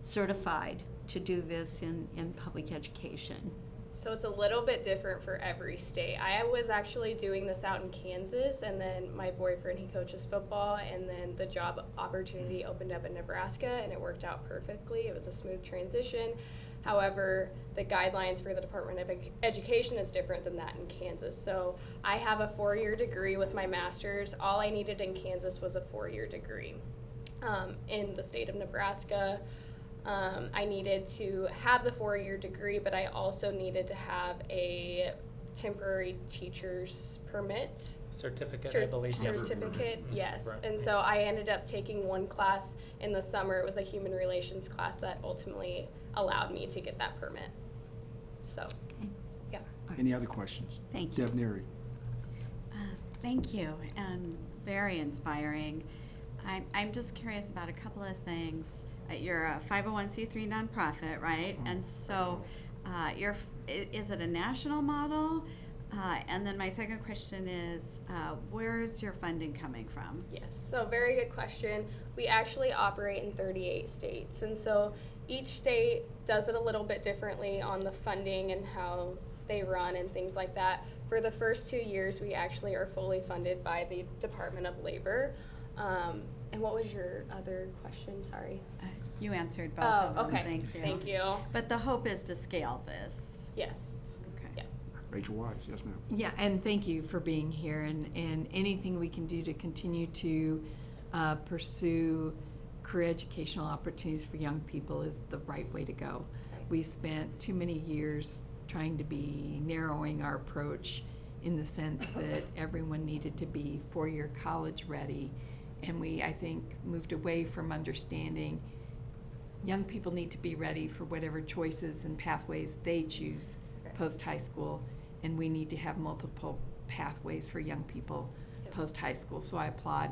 certified to do this in public education? So it's a little bit different for every state. I was actually doing this out in Kansas, and then my boyfriend, he coaches football, and then the job opportunity opened up in Nebraska, and it worked out perfectly. It was a smooth transition. However, the guidelines for the Department of Education is different than that in Kansas. So I have a 4-year degree with my master's. All I needed in Kansas was a 4-year degree. In the state of Nebraska, I needed to have the 4-year degree, but I also needed to have a temporary teacher's permit. Certificate, I believe. Certificate, yes. Right. And so I ended up taking one class in the summer. It was a human relations class that ultimately allowed me to get that permit. So, yeah. Any other questions? Thank you. Deb Neary. Thank you, and very inspiring. I'm just curious about a couple of things. You're a 501c3 nonprofit, right? And so, is it a national model? And then my second question is, where's your funding coming from? Yes, so very good question. We actually operate in 38 states, and so each state does it a little bit differently on the funding and how they run and things like that. For the first 2 years, we actually are fully funded by the Department of Labor. And what was your other question? Sorry. You answered both of them. Okay. Thank you. Thank you. But the hope is to scale this. Yes. Okay. Yeah. Rachel Wise, yes, ma'am. Yeah, and thank you for being here, and anything we can do to continue to pursue career educational opportunities for young people is the right way to go. We spent too many years trying to be narrowing our approach in the sense that everyone needed to be 4-year college ready, And we, I think, moved away from understanding young people need to be ready for whatever choices and pathways they choose post-high school, and we need to have multiple pathways for young people post-high school. So I applaud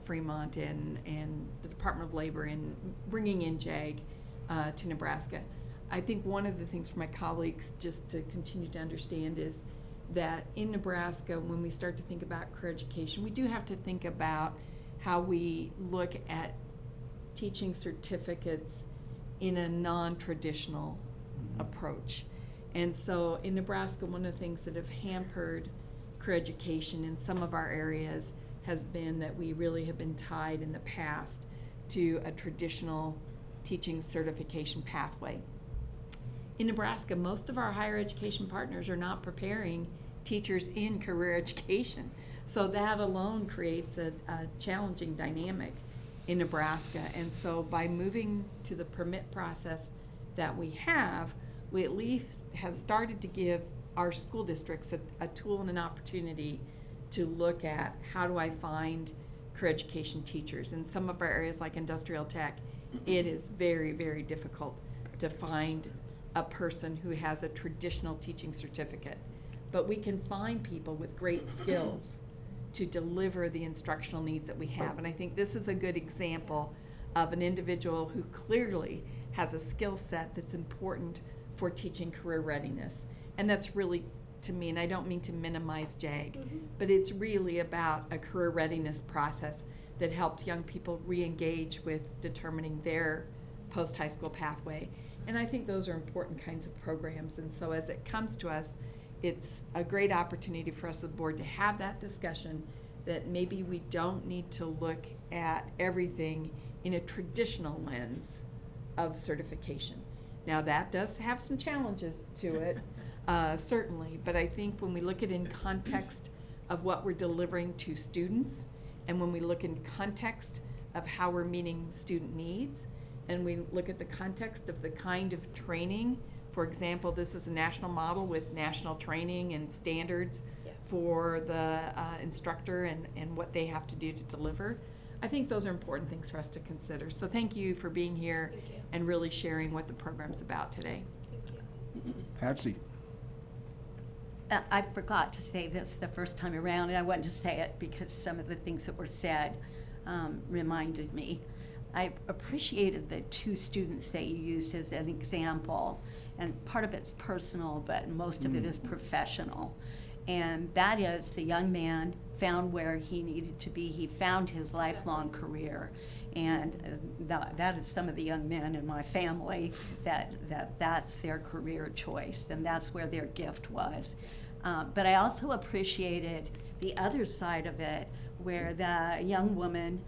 Fremont and the Department of Labor in bringing in JAG to Nebraska. I think one of the things for my colleagues just to continue to understand is that in Nebraska, when we start to think about career education, we do have to think about how we look at teaching certificates in a non-traditional approach. And so in Nebraska, one of the things that have hampered career education in some of our areas has been that we really have been tied in the past to a traditional teaching certification pathway. In Nebraska, most of our higher education partners are not preparing teachers in career education. So that alone creates a challenging dynamic in Nebraska. And so by moving to the permit process that we have, we at least have started to give our school districts a tool and an opportunity to look at how do I find career education teachers. In some of our areas like industrial tech, it is very, very difficult to find a person who has a traditional teaching certificate. But we can find people with great skills to deliver the instructional needs that we have. And I think this is a good example of an individual who clearly has a skill set that's important for teaching career readiness. And that's really, to me, and I don't mean to minimize JAG, but it's really about a career readiness process that helps young people re-engage with determining their post-high school pathway. And I think those are important kinds of programs. And so as it comes to us, it's a great opportunity for us as a board to have that discussion that maybe we don't need to look at everything in a traditional lens of certification. Now that does have some challenges to it, certainly, but I think when we look at it in context of what we're delivering to students, and when we look in context of how we're meeting student needs, and we look at the context of the kind of training. For example, this is a national model with national training and standards for the instructor and what they have to do to deliver. I think those are important things for us to consider. So thank you for being here and really sharing what the program's about today. Patsy. I forgot to say this the first time around, and I wanted to say it because some of the things that were said reminded me. I appreciated the two students that you used as an example, and part of it's personal, but most of it is professional. And that is the young man found where he needed to be. He found his lifelong career. And that is some of the young men in my family that's their career choice, and that's where their gift was. But I also appreciated the other side of it, where the young woman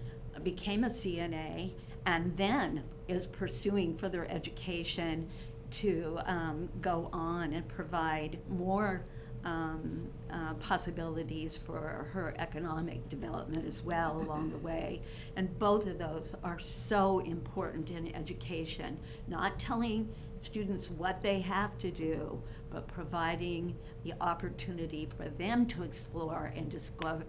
became a CNA and then is pursuing further education to go on and provide more possibilities for her economic development as well along the way. And both of those are so important in education, not telling students what they have to do, but providing the opportunity for them to explore and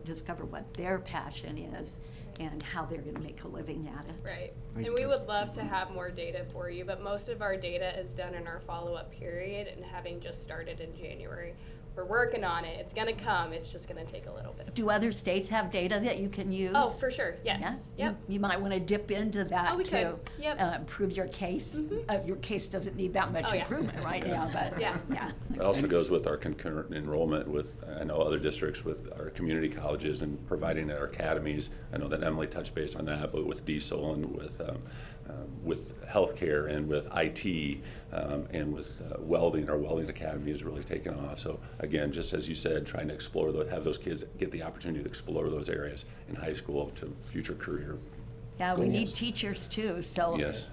discover what their passion is and how they're going to make a living at it. Right. And we would love to have more data for you, but most of our data is done in our follow-up period, and having just started in January. We're working on it. It's going to come. It's just going to take a little bit of time. Do other states have data that you can use? Oh, for sure. Yes. Yeah? Yep. You might want to dip into that Oh, we to could. Yep. prove your case. Your case doesn't need that much Oh, yeah. improvement right now, but Yeah. It also goes with our concurrent enrollment with, I know other districts with our community colleges and providing our academies. I know that Emily touched base on that, but with diesel and with healthcare and with IT and with welding, our welding academy has really taken off. So again, just as you said, trying to explore, have those kids get the opportunity to explore those areas in high school to future career. Yeah, we need goals. teachers too, so Yes.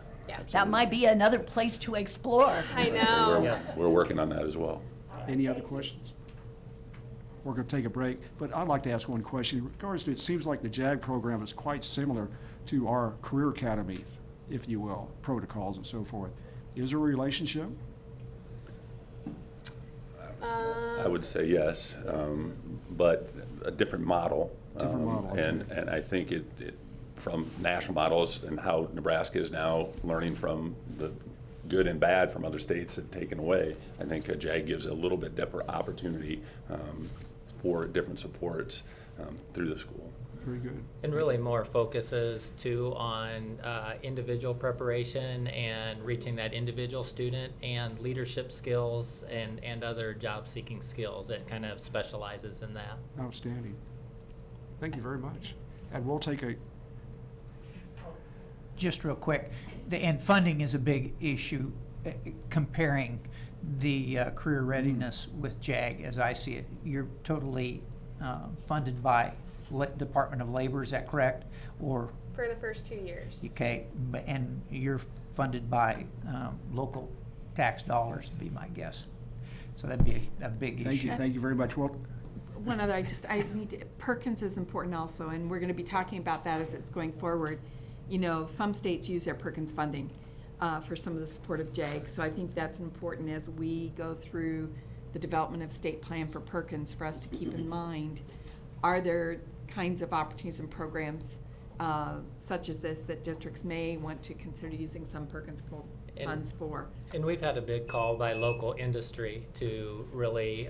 that might be another place to explore. I know. We're working on that as well. Any other questions? We're going to take a break, but I'd like to ask one question. In regards to, it seems like the JAG program is quite similar to our career academy, if you will, protocols and so forth. Is there a relationship? I would say yes, but a different model. Different model, okay. And I think it from national models and how Nebraska is now learning from the good and bad from other states have taken away. I think a JAG gives a little bit different opportunity for different supports through the school. Very good. And really more focuses too on individual preparation and reaching that individual student and leadership skills and other job seeking skills. It kind of specializes in that. Outstanding. Thank you very much. And we'll take a, Just real quick, and funding is a big issue, comparing the career readiness with JAG, as I see it. You're totally funded by Department of Labor, is that correct? Or, For the first 2 years. okay, and you're funded by local tax dollars, would be my guess. So that'd be a big issue. thank you very much. Well, One other, I need to, Perkins is important also, and we're gonna be talking about that as it's going forward. You know, some states use their Perkins funding for some of the support of JAG, so I think that's important as we go through the development of state plan for Perkins for us to keep in mind. Are there kinds of opportunities and programs such as this that districts may want to consider using some Perkins funds for? And we've had a big call by local industry to really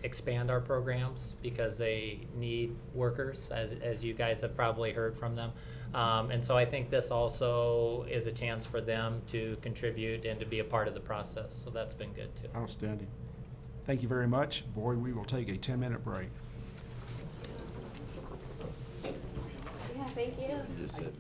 expand our programs because they need workers, as you guys have probably heard from them. And so I think this also is a chance for them to contribute and to be a part of the process. So that's been good too. outstanding. Thank you very much. Board, we will take a 10-minute break. Yeah, thank you. Just sit.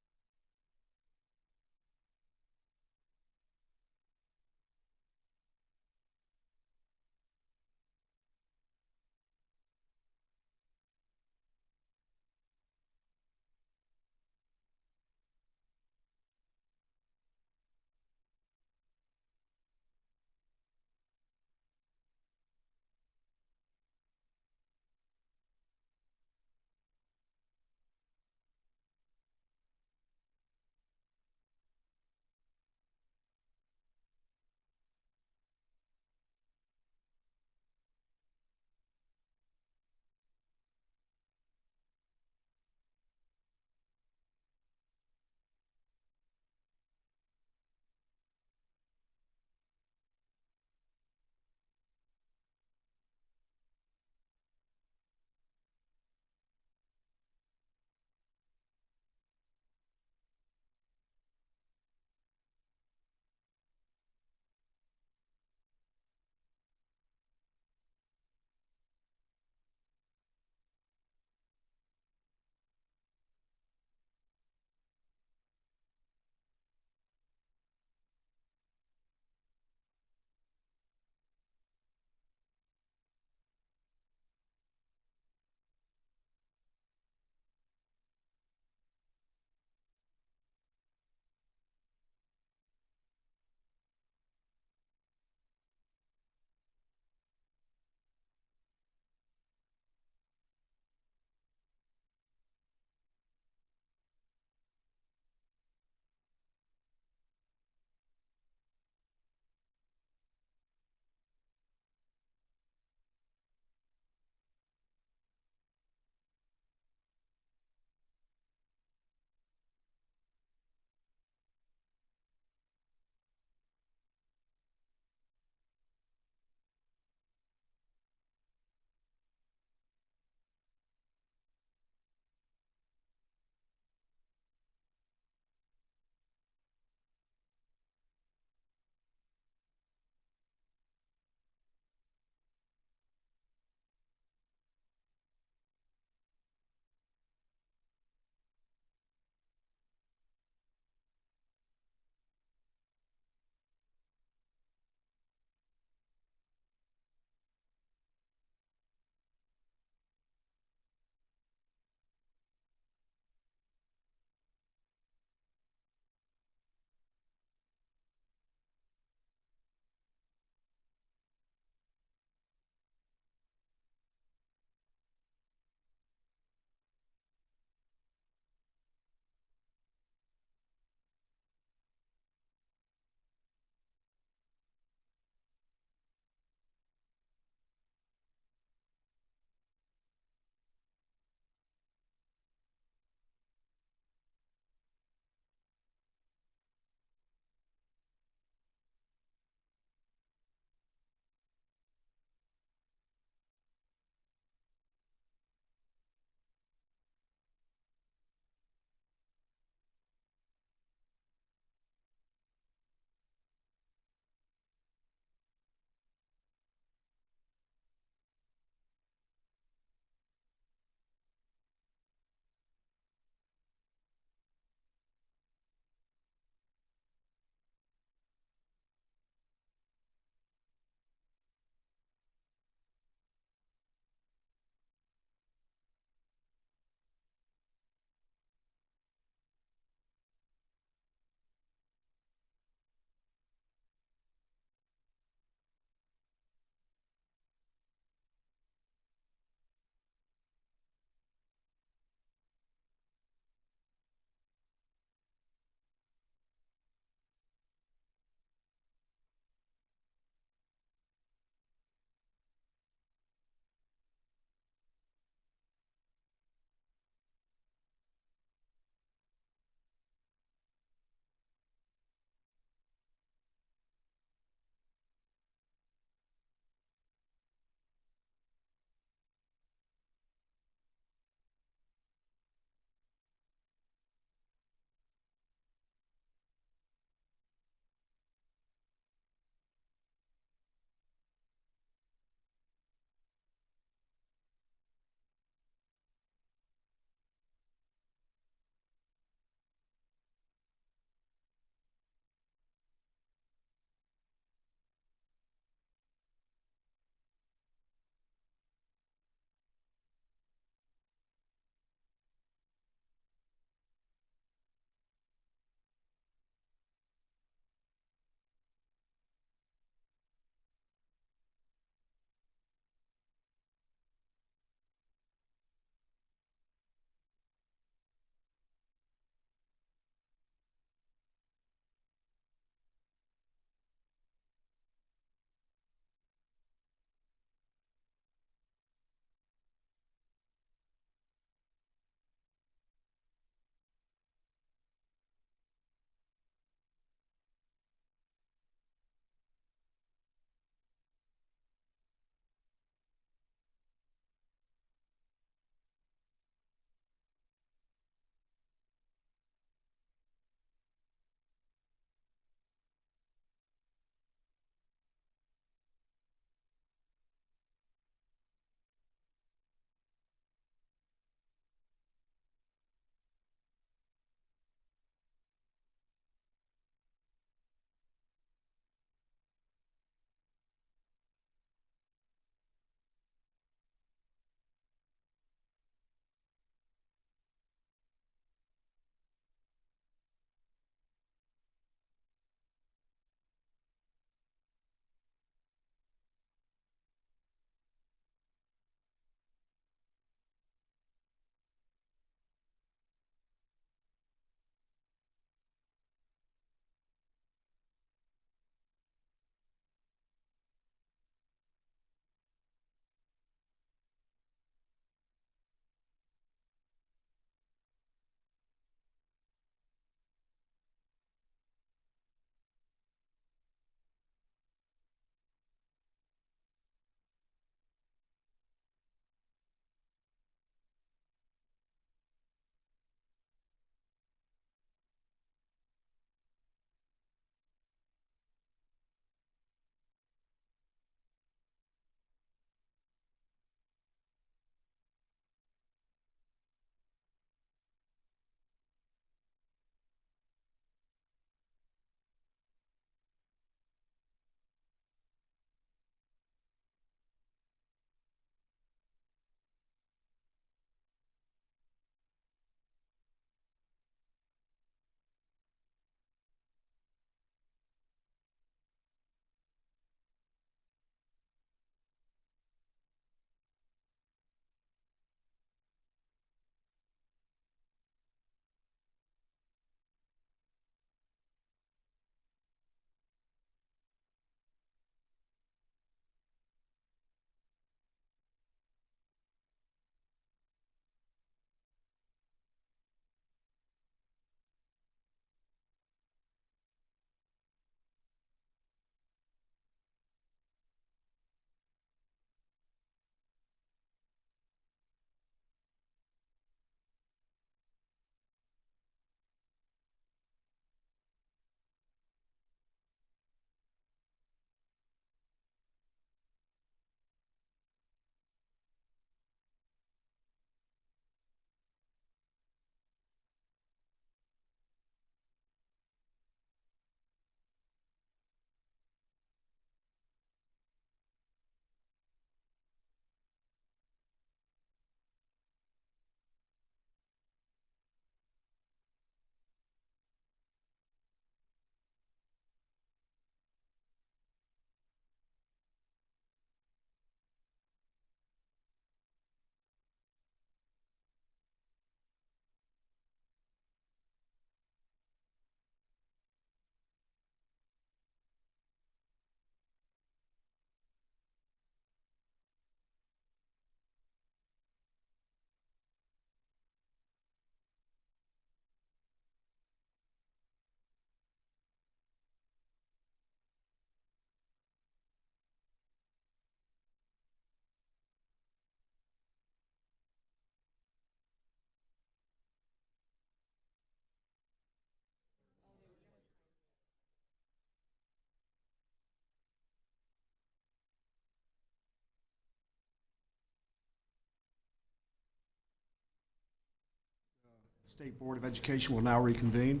State Board of Education will now reconvene.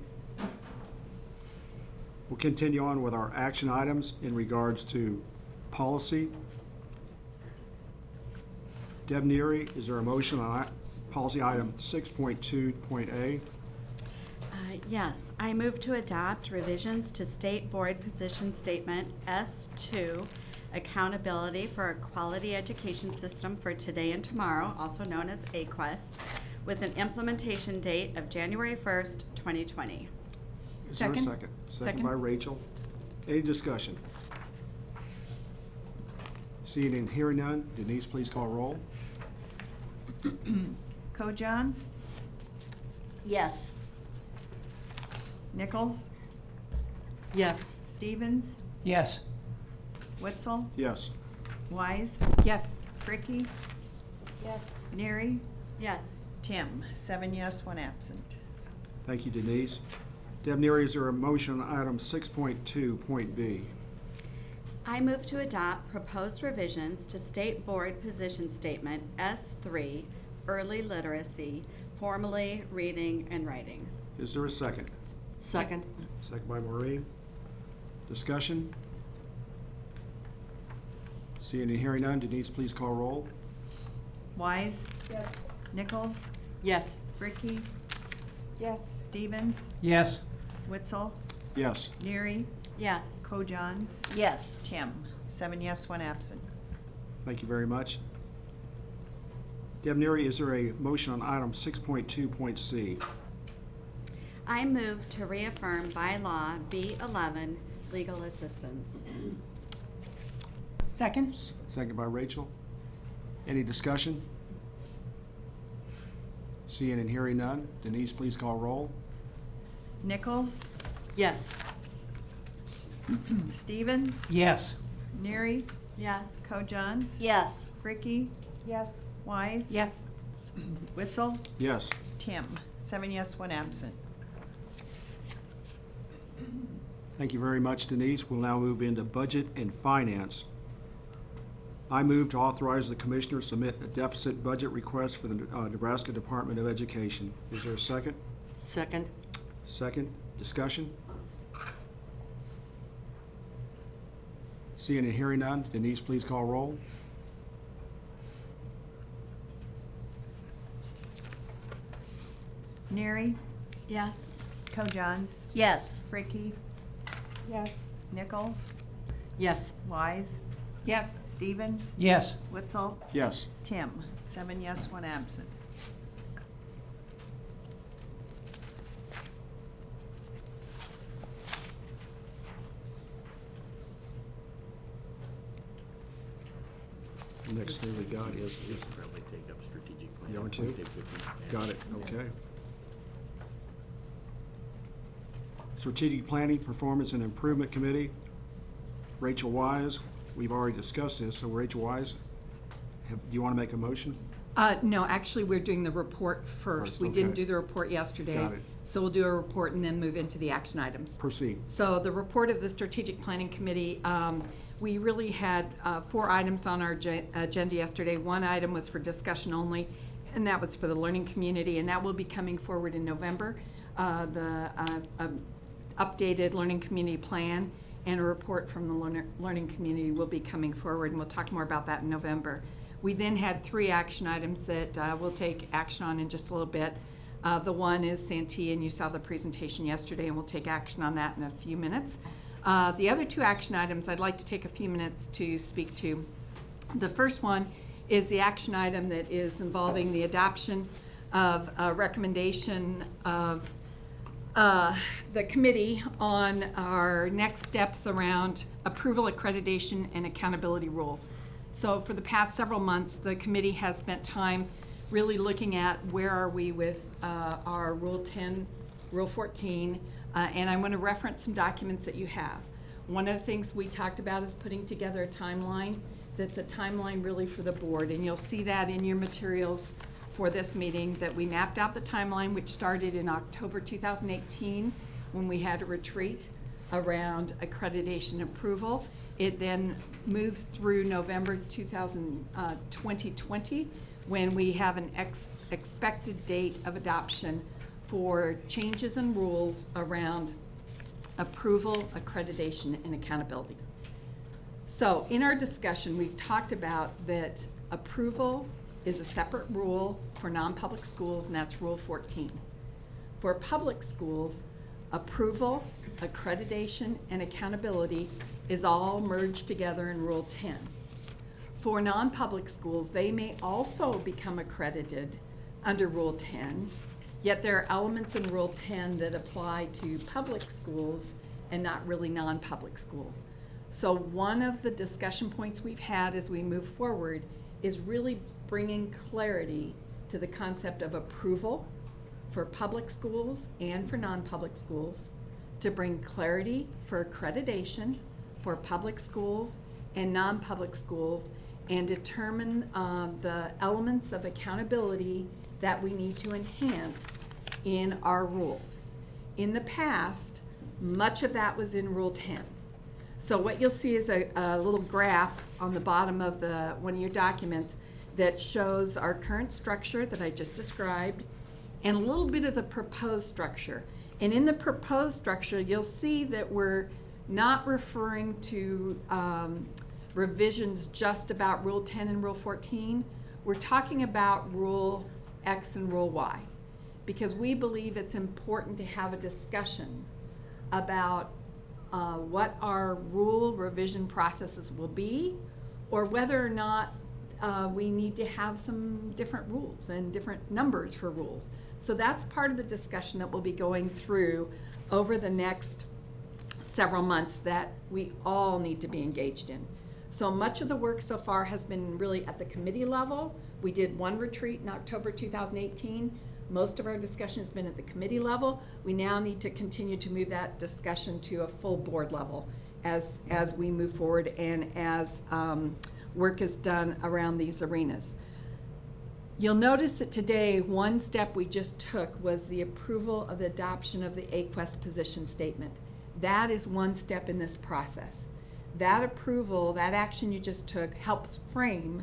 We'll continue on with our action items in regards to policy. Deb Neary, is there a motion on policy item 6.2.A? Yes, I move to adopt revisions to State Board Position Statement S2, Accountability for a Quality Education System for Today and Tomorrow, also known as AQuest, with an implementation date of January 1st, 2020. Is there a Second. second? Second Second. by Rachel. Any discussion? Seeing and hearing none, Denise, please call roll. Co-Johns, Yes. Nichols, Yes. Stevens, Yes. Witzel, Yes. Wise, Yes. Fricky, Yes. Neary, Yes. Tim. 7 yes, 1 absent. Thank you, Denise. Deb Neary, is there a motion on item 6.2.B? I move to adopt proposed revisions to State Board Position Statement S3, Early Literacy, formerly Reading and Writing. Is there a second? Second. Second by Maureen. Discussion? Seeing and hearing none, Denise, please call roll. Wise, Yes. Nichols, Yes. Fricky, Yes. Stevens, Yes. Witzel, Yes. Neary, Yes. Co-Johns, Yes. Tim. 7 yes, 1 absent. Thank you very much. Deb Neary, is there a motion on item 6.2.C? I move to reaffirm bylaw B11, legal assistance. Second. Second by Rachel. Any discussion? Seeing and hearing none, Denise, please call roll. Nichols, Yes. Stevens, Yes. Neary, Yes. Co-Johns, Yes. Fricky, Yes. Wise, Yes. Witzel, Yes. Tim. 7 yes, 1 absent. Thank you very much, Denise. We'll now move into budget and finance. I move to authorize the commissioner to submit a deficit budget request for the Nebraska Department of Education. Is there a second? Second. Second. Discussion? Seeing and hearing none, Denise, please call roll. Neary, Yes. Co-Johns, Yes. Fricky, Yes. Nichols, Yes. Wise, Yes. Stevens, Yes. Witzel, Yes. Tim. 7 yes, 1 absent. The next thing we got is Probably take up strategic plan. You are too? Got it, okay. Strategic Planning, Performance and Improvement Committee, Rachel Wise. We've already discussed this, so Rachel Wise, do you want to make a motion? No, actually, we're doing the report first. We didn't okay. do the report yesterday. Got it. So we'll do a report and then move into the action items. Proceed. So the report of the Strategic Planning Committee, we really had 4 items on our agenda yesterday. 1 item was for discussion only, and that was for the learning community, and that will be coming forward in November. The updated learning community plan and a report from the learning community will be coming forward, and we'll talk more about that in November. We then had 3 action items that we'll take action on in just a little bit. The one is Santee, and you saw the presentation yesterday, and we'll take action on that in a few minutes. The other 2 action items I'd like to take a few minutes to speak to. The first one is the action item that is involving the adoption of a recommendation of the committee on our next steps around approval, accreditation, and accountability rules. So for the past several months, the committee has spent time really looking at where are we with our Rule 10, Rule 14, and I want to reference some documents that you have. One of the things we talked about is putting together a timeline that's a timeline really for the board, and you'll see that in your materials for this meeting, that we mapped out the timeline, which started in October 2018 when we had a retreat around accreditation approval. It then moves through November 2020 when we have an expected date of adoption for changes in rules around approval, accreditation, and accountability. So in our discussion, we've talked about that approval is a separate rule for non-public schools, and that's Rule 14. For public schools, approval, accreditation, and accountability is all merged together in Rule 10. For non-public schools, they may also become accredited under Rule 10, yet there are elements in Rule 10 that apply to public schools and not really non-public schools. So one of the discussion points we've had as we move forward is really bringing clarity to the concept of approval for public schools and for non-public schools, to bring clarity for accreditation for public schools and non-public schools, and determine the elements of accountability that we need to enhance in our rules. In the past, much of that was in Rule 10. So what you'll see is a little graph on the bottom of one of your documents that shows our current structure that I just described and a little bit of the proposed structure. And in the proposed structure, you'll see that we're not referring to revisions just about Rule 10 and Rule 14. We're talking about Rule X and Rule Y, because we believe it's important to have a discussion about what our rule revision processes will be, or whether or not we need to have some different rules and different numbers for rules. So that's part of the discussion that we'll be going through over the next several months that we all need to be engaged in. So much of the work so far has been really at the committee level. We did one retreat in October 2018. Most of our discussion has been at the committee level. We now need to continue to move that discussion to a full board level as we move forward and as work is done around these arenas. You'll notice that today, one step we just took was the approval of the adoption of the AQuest position statement. That is one step in this process. That approval, that action you just took, helps frame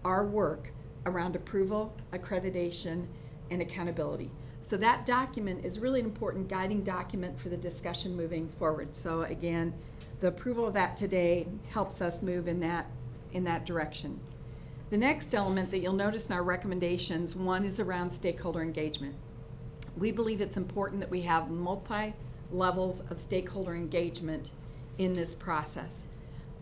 our work around approval, accreditation, and accountability. So that document is really an important guiding document for the discussion moving forward. So again, the approval of that today helps us move in that direction. The next element that you'll notice in our recommendations, one is around stakeholder engagement. We believe it's important that we have multi-levels of stakeholder engagement in this process.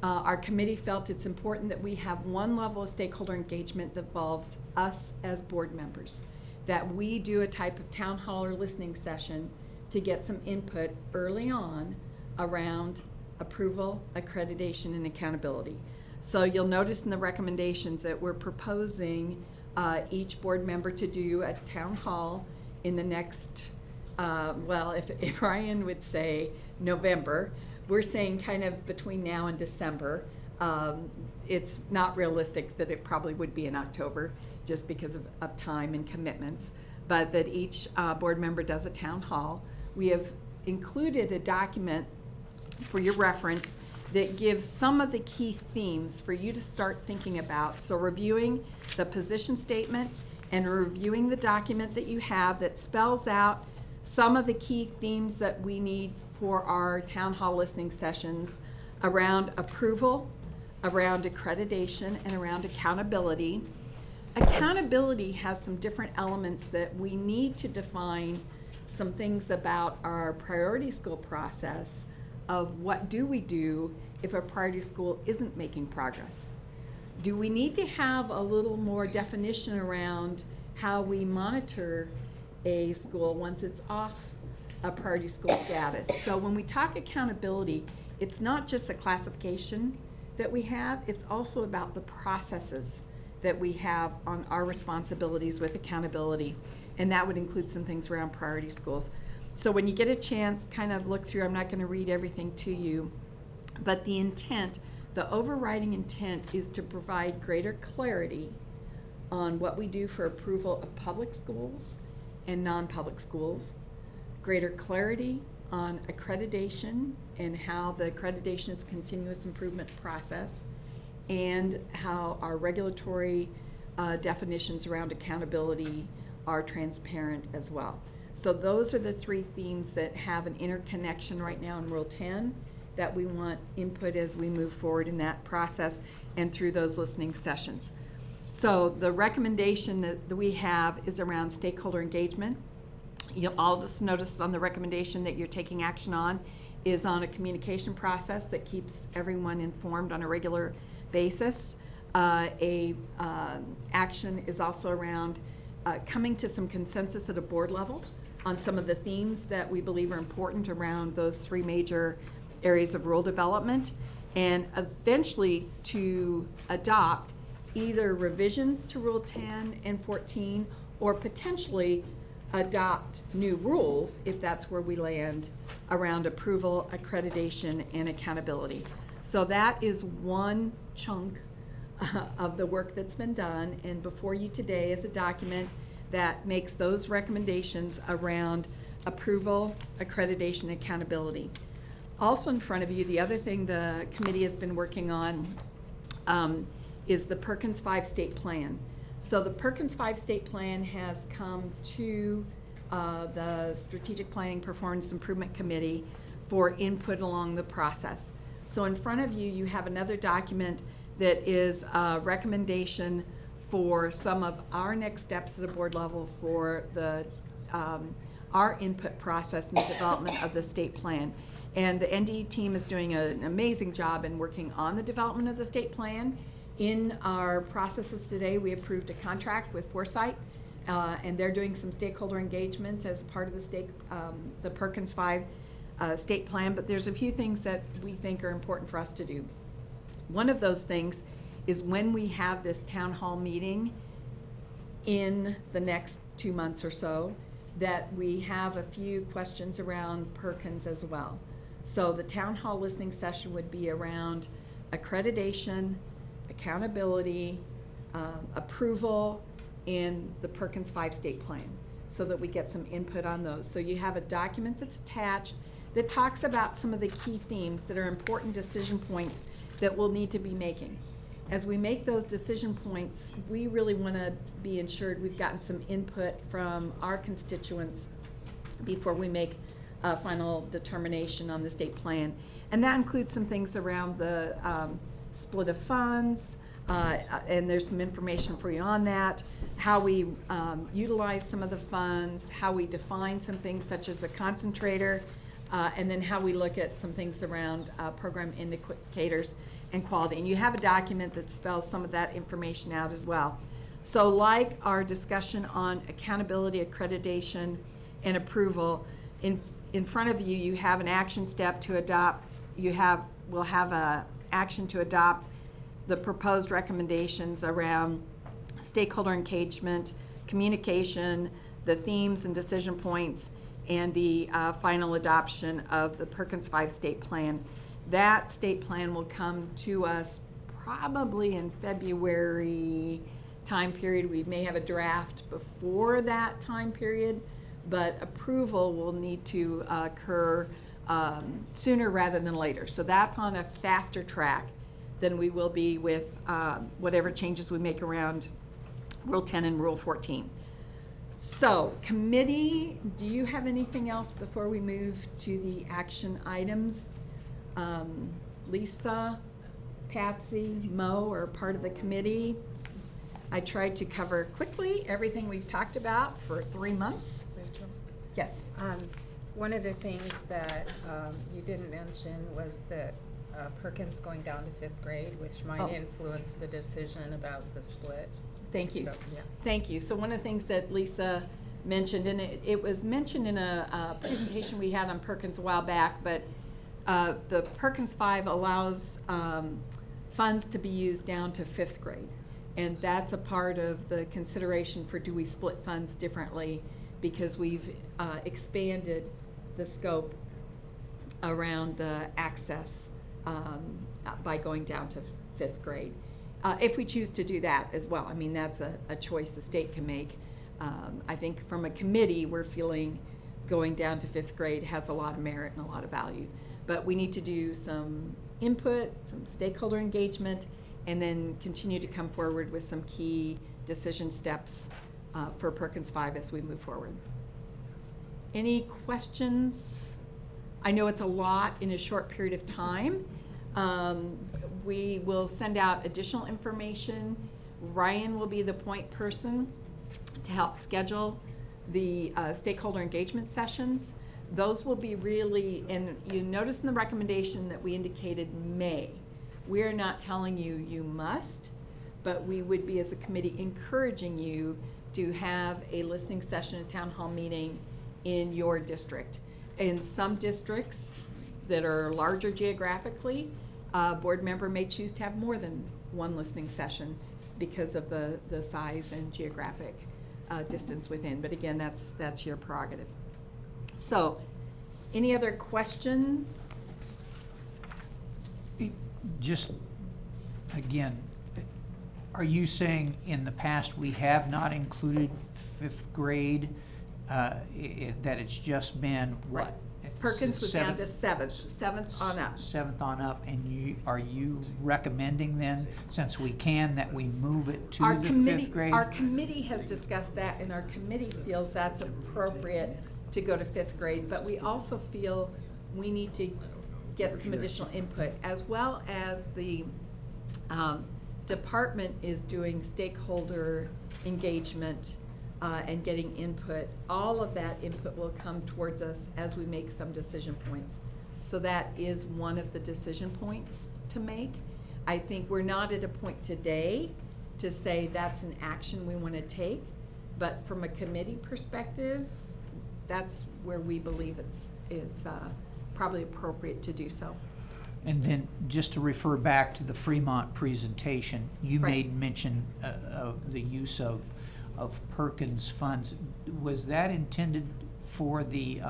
Our committee felt it's important that we have one level of stakeholder engagement that involves us as board members, that we do a type of town hall or listening session to get some input early on around approval, accreditation, and accountability. So you'll notice in the recommendations that we're proposing each board member to do a town hall in the next, if Ryan would say November, we're saying kind of between now and December. It's not realistic that it probably would be in October just because of time and commitments, but that each board member does a town hall. We have included a document for your reference that gives some of the key themes for you to start thinking about. So reviewing the position statement and reviewing the document that you have that spells out some of the key themes that we need for our town hall listening sessions around approval, around accreditation, and around accountability. Accountability has some different elements that we need to define some things about our priority school process of what do we do if a priority school isn't making progress. Do we need to have a little more definition around how we monitor a school once it's off a priority school status? So when we talk accountability, it's not just a classification that we have, it's also about the processes that we have on our responsibilities with accountability, and that would include some things around priority schools. So when you get a chance, kind of look through, I'm not going to read everything to you, but the intent, the overriding intent is to provide greater clarity on what we do for approval of public schools and non-public schools, greater clarity on accreditation and how the accreditation is a continuous improvement process, and how our regulatory definitions around accountability are transparent as well. So those are the three themes that have an interconnection right now in Rule 10 that we want input as we move forward in that process and through those listening sessions. So the recommendation that we have is around stakeholder engagement. You'll all just notice on the recommendation that you're taking action on is on a communication process that keeps everyone informed on a regular basis. Action is also around coming to some consensus at a board level on some of the themes that we believe are important around those three major areas of rule development, and eventually to adopt either revisions to Rule 10 and 14 or potentially adopt new rules if that's where we land around approval, accreditation, and accountability. So that is one chunk of the work that's been done, and before you today is a document that makes those recommendations around approval, accreditation, accountability. Also in front of you, the other thing the committee has been working on is the Perkins 5 State Plan. So the Perkins 5 State Plan has come to the Strategic Planning Performance Improvement Committee for input along the process. So in front of you, you have another document that is a recommendation for some of our next steps at a board level for the our input process in the development of the state plan. And the NDE team is doing an amazing job in working on the development of the state plan. In our processes today, we approved a contract with Foresight, and they're doing some stakeholder engagement as part of the Perkins 5 state plan, but there's a few things that we think are important for us to do. One of those things is when we have this town hall meeting in the next 2 months or so, that we have a few questions around Perkins as well. So the town hall listening session would be around accreditation, accountability, approval, and the Perkins 5 state plan, so that we get some input on those. So you have a document that's attached that talks about some of the key themes that are important decision points that we'll need to be making. As we make those decision points, we really want to be ensured we've gotten some input from our constituents before we make a final determination on the state plan. And that includes some things around the split of funds, and there's some information for you on that, how we utilize some of the funds, how we define some things such as a concentrator, and then how we look at some things around program indicators and quality. And you have a document that spells some of that information out as well. So like our discussion on accountability, accreditation, and approval, in front of you, you have an action step to adopt. We'll have a action to adopt the proposed recommendations around stakeholder engagement, communication, the themes and decision points, and the final adoption of the Perkins 5 state plan. That state plan will come to us probably in February time period. We may have a draft before that time period, but approval will need to occur sooner rather than later. So that's on a faster track than we will be with whatever changes we make around Rule 10 and Rule 14. So, committee, do you have anything else before we move to the action items? Lisa, Patsy, Mo are part of the committee. I tried to cover quickly everything we've talked about for 3 months. Yes. One of the things that you didn't mention was that Perkins going down to 5th grade, which might influence the decision about the split. Thank you. So, yeah. Thank you. So one of the things that Lisa mentioned, and it was mentioned in a presentation we had on Perkins a while back, but the Perkins 5 allows funds to be used down to 5th grade. And that's a part of the consideration for do we split funds differently, because we've expanded the scope around the access by going down to 5th grade. If we choose to do that as well. I mean, that's a choice the state can make. I think from a committee, we're feeling going down to 5th grade has a lot of merit and a lot of value. But we need to do some input, some stakeholder engagement, and then continue to come forward with some key decision steps for Perkins 5 as we move forward. Any questions? I know it's a lot in a short period of time. We will send out additional information. Ryan will be the point person to help schedule the stakeholder engagement sessions. Those will be really, and you notice in the recommendation that we indicated May. We're not telling you you must, but we would be as a committee encouraging you to have a listening session, a town hall meeting in your district. In some districts that are larger geographically, a board member may choose to have more than one listening session because of the size and geographic distance within. But again, that's your prerogative. So, any other questions? Just, again, are you saying in the past we have not included fifth grade, that it's just been what? Perkins was down to seventh on up. Seventh on up, and are you recommending then, since we can, that we move it to the fifth grade? Our committee has discussed that, and our committee feels that's appropriate to go to fifth grade, but we also feel we need to get some additional input, as well as the department is doing stakeholder engagement and getting input. All of that input will come towards us as we make some decision points. So that is one of the decision points to make. I think we're not at a point today to say that's an action we want to take, but from a committee perspective, that's where we believe it's probably appropriate to do so. And then, just to refer back to the Fremont presentation, you Right. made mention of the use of Perkins funds. Was that intended for the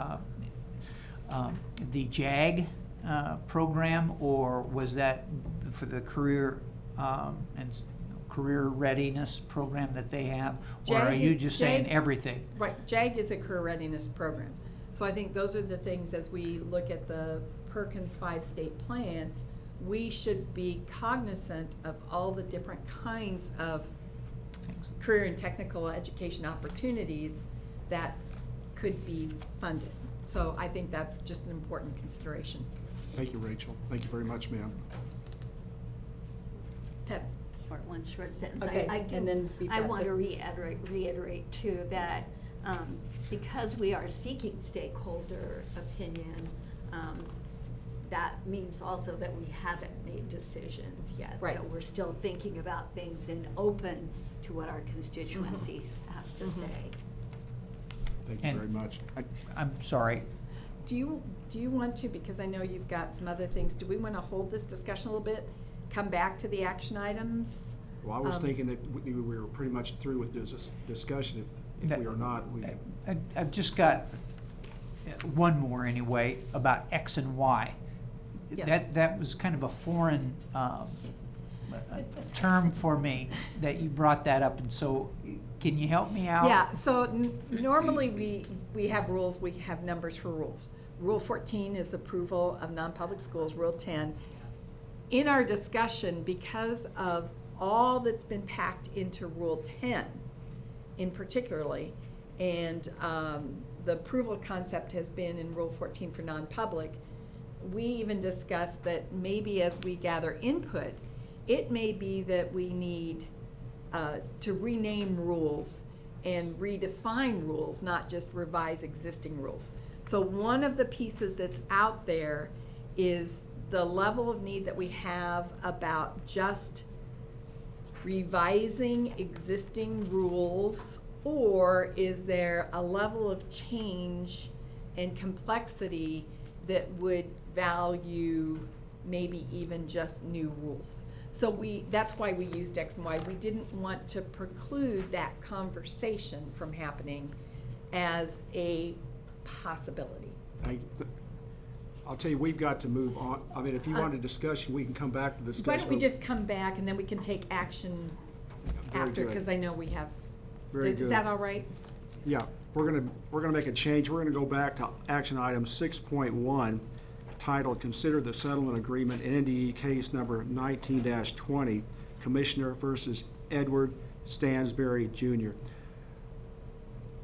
JAG program, or was that for the career career readiness program that they have? Or are you just saying everything? Right, JAG is a career readiness program. So I think those are the things, as we look at the Perkins 5-state plan, we should be cognizant of all the different kinds of career and technical education opportunities that could be funded. So I think that's just an important consideration. Thank you, Rachel. Thank you very much, ma'am. Pat? One short sentence. Okay, and then I want to reiterate too that because we are seeking stakeholder opinion, that means also that we haven't made decisions yet. Right. That we're still thinking about things and open to what our constituencies have to say. Thank you And very much. I'm sorry. Do you want to, because I know you've got some other things, do we want to hold this discussion a little bit, come back to the action items? Well, I was thinking that we were pretty much through with this discussion. If we are not, we... I've just got one more anyway, about X and Y. Yes. That was kind of a foreign term for me, that you brought that up, and so can you help me out? Yeah, so normally we have rules, we have numbers for rules. Rule 14 is approval of non-public schools, Rule 10. In our discussion, because of all that's been packed into Rule 10 in particularly, and the approval concept has been in Rule 14 for non-public, we even discussed that maybe as we gather input, it may be that we need to rename rules and redefine rules, not just revise existing rules. So one of the pieces that's out there is the level of need that we have about just revising existing rules, or is there a level of change and complexity that would value maybe even just new rules? So that's why we used X and Y. We didn't want to preclude that conversation from happening as a possibility. I'll tell you, we've got to move on. I mean, if you want a discussion, we can come back to the discussion. Why don't we just come back and then we can take action Very after, good. because I know we have. Very Is good. that all right? Yeah, we're gonna make a change. We're gonna go back to action item 6.1, titled "Consider the Settlement Agreement in NDE Case Number 19-20, Commissioner versus Edward Stansberry Jr."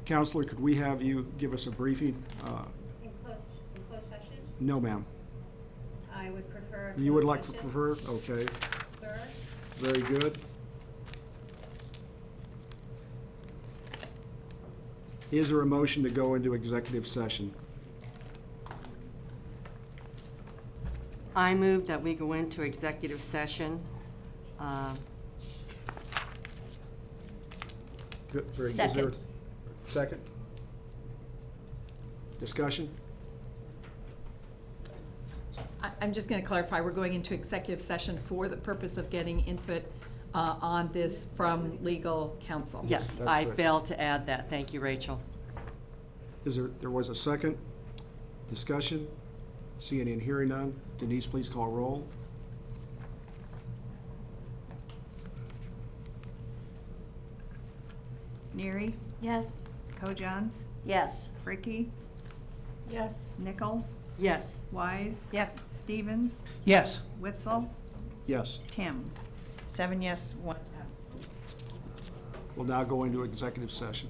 Counselor, could we have you give us a briefing? In closed session? No, ma'am. I would prefer. You would like closed to session. prefer? Okay, Sir? very good. Is there a motion to go into executive session? I move that we go into executive session. Good, very good. Is there a Second. second? Discussion? I'm just going to clarify, we're going into executive session for the purpose of getting input on this from legal counsel. Yes, That's I correct. failed to add that. Thank you, Rachel. There was a second? Discussion? Seeing and hearing none. Denise, please call roll. Neary, Yes. Kojans, Yes. Fricky, Yes. Nichols, Yes. Wise, Yes. Stevens, Yes. Witzel, Yes. Tim. 7 yes, 1 absent. We'll now go into executive session.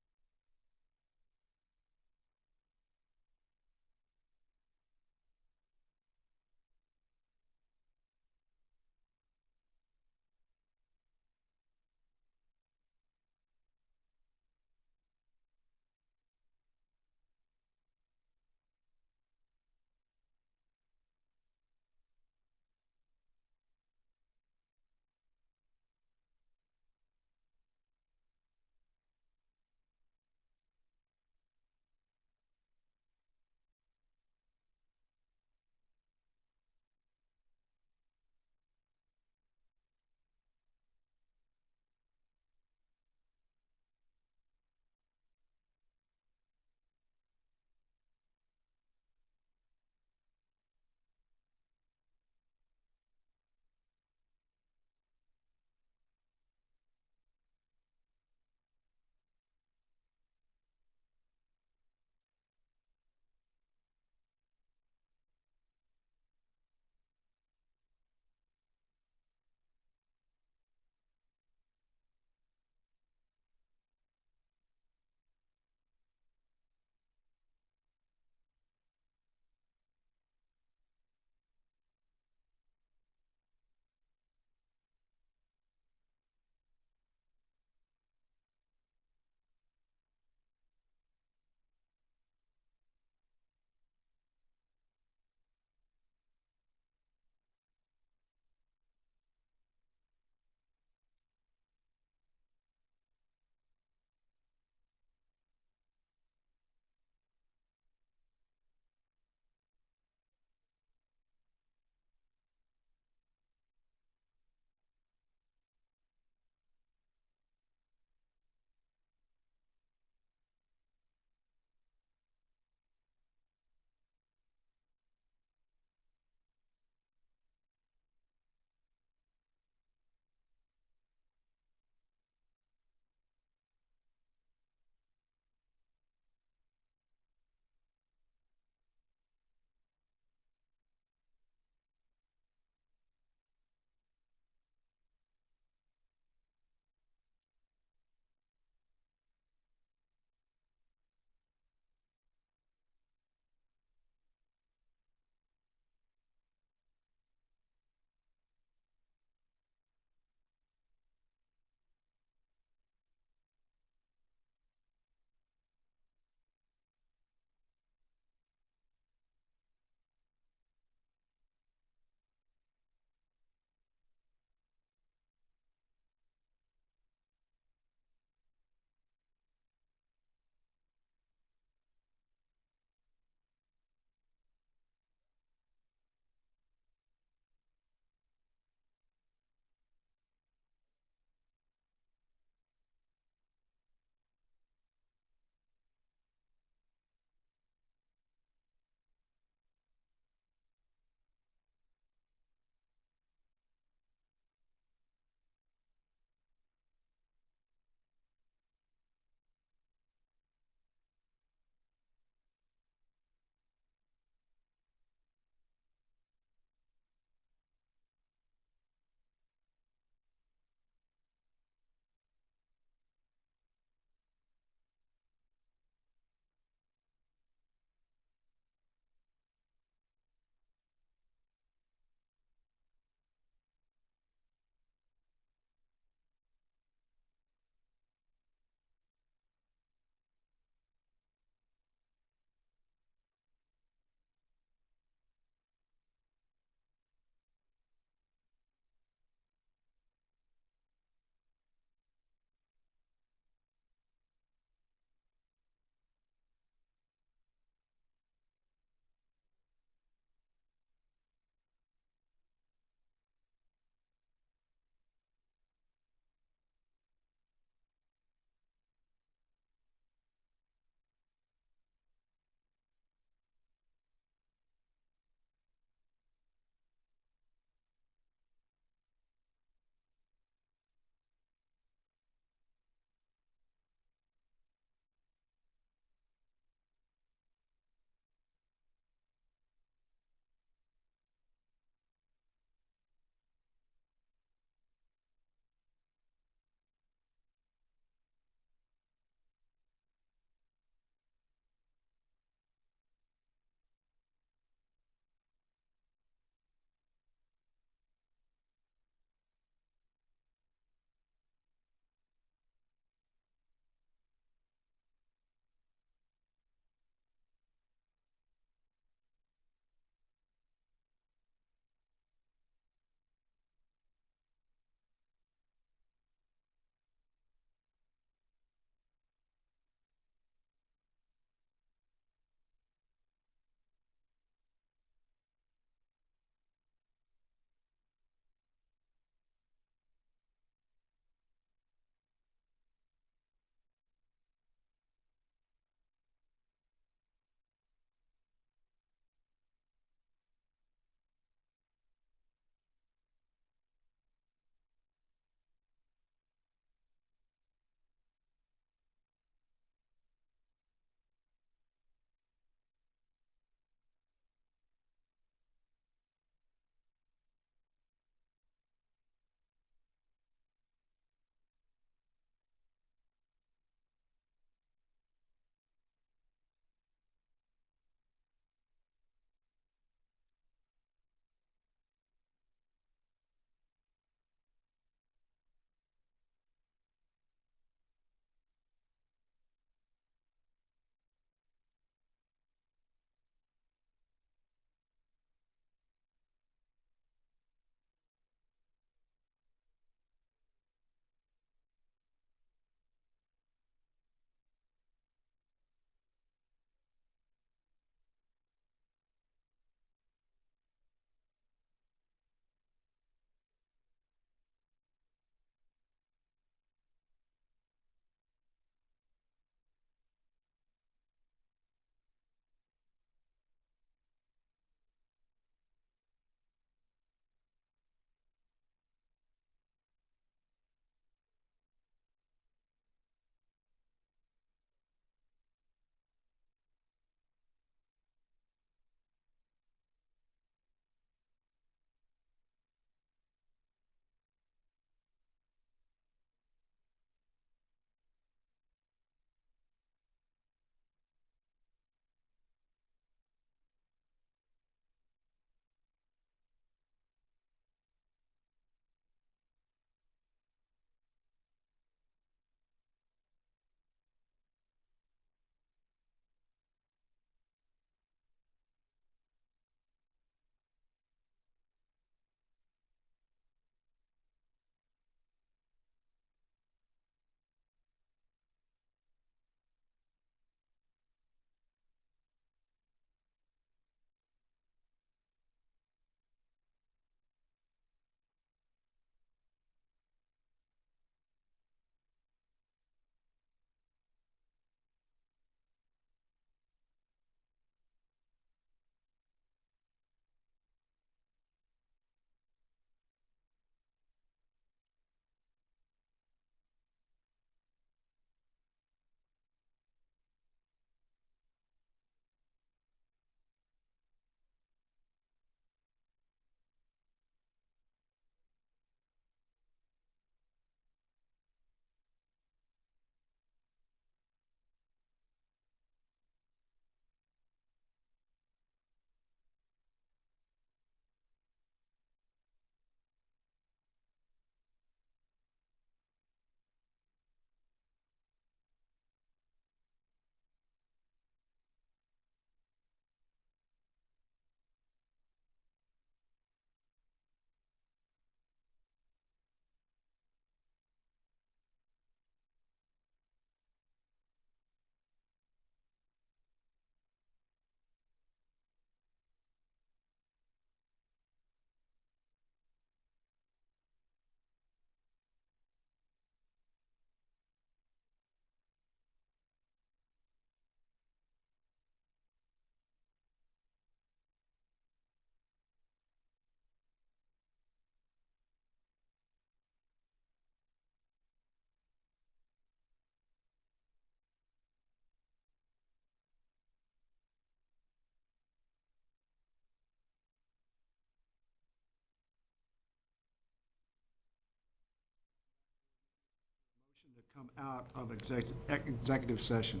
Come out of executive session.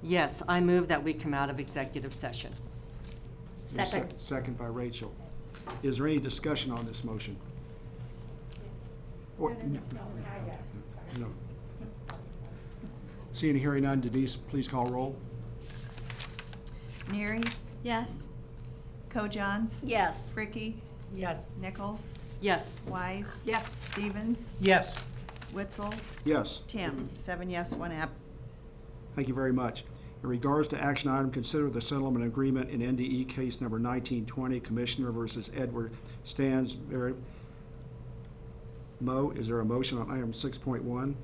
Yes, I move that we come out of executive session. Second. Second by Rachel. Is there any discussion on this motion? Or- No. Seeing and hearing none, Denise, please call roll. Neary, Yes. Co-Johns, Yes. Fricky, Yes. Nichols, Yes. Wise, Yes. Stevens, Yes. Witzel, Yes. Tim. 7 yes, 1 absent. Thank you very much. In regards to action item, consider the settlement agreement in NDE case number 1920, Commissioner versus Edward Stansberry. Mo, is there a motion on item 6.1?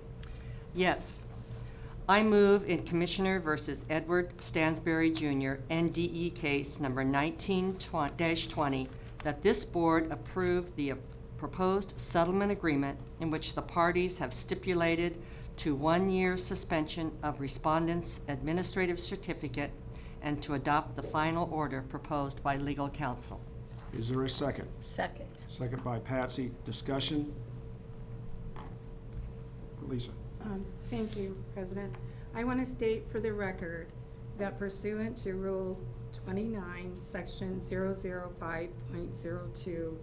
Yes. I move in Commissioner versus Edward Stansberry Jr., NDE case number 19-20, that this board approve the proposed settlement agreement in which the parties have stipulated to 1 year suspension of respondent's administrative certificate and to adopt the final order proposed by legal counsel. Is there a second? Second. Second by Patsy. Discussion? Lisa? Thank you, President. I want to state for the record that pursuant to Rule 29, Section 005.02,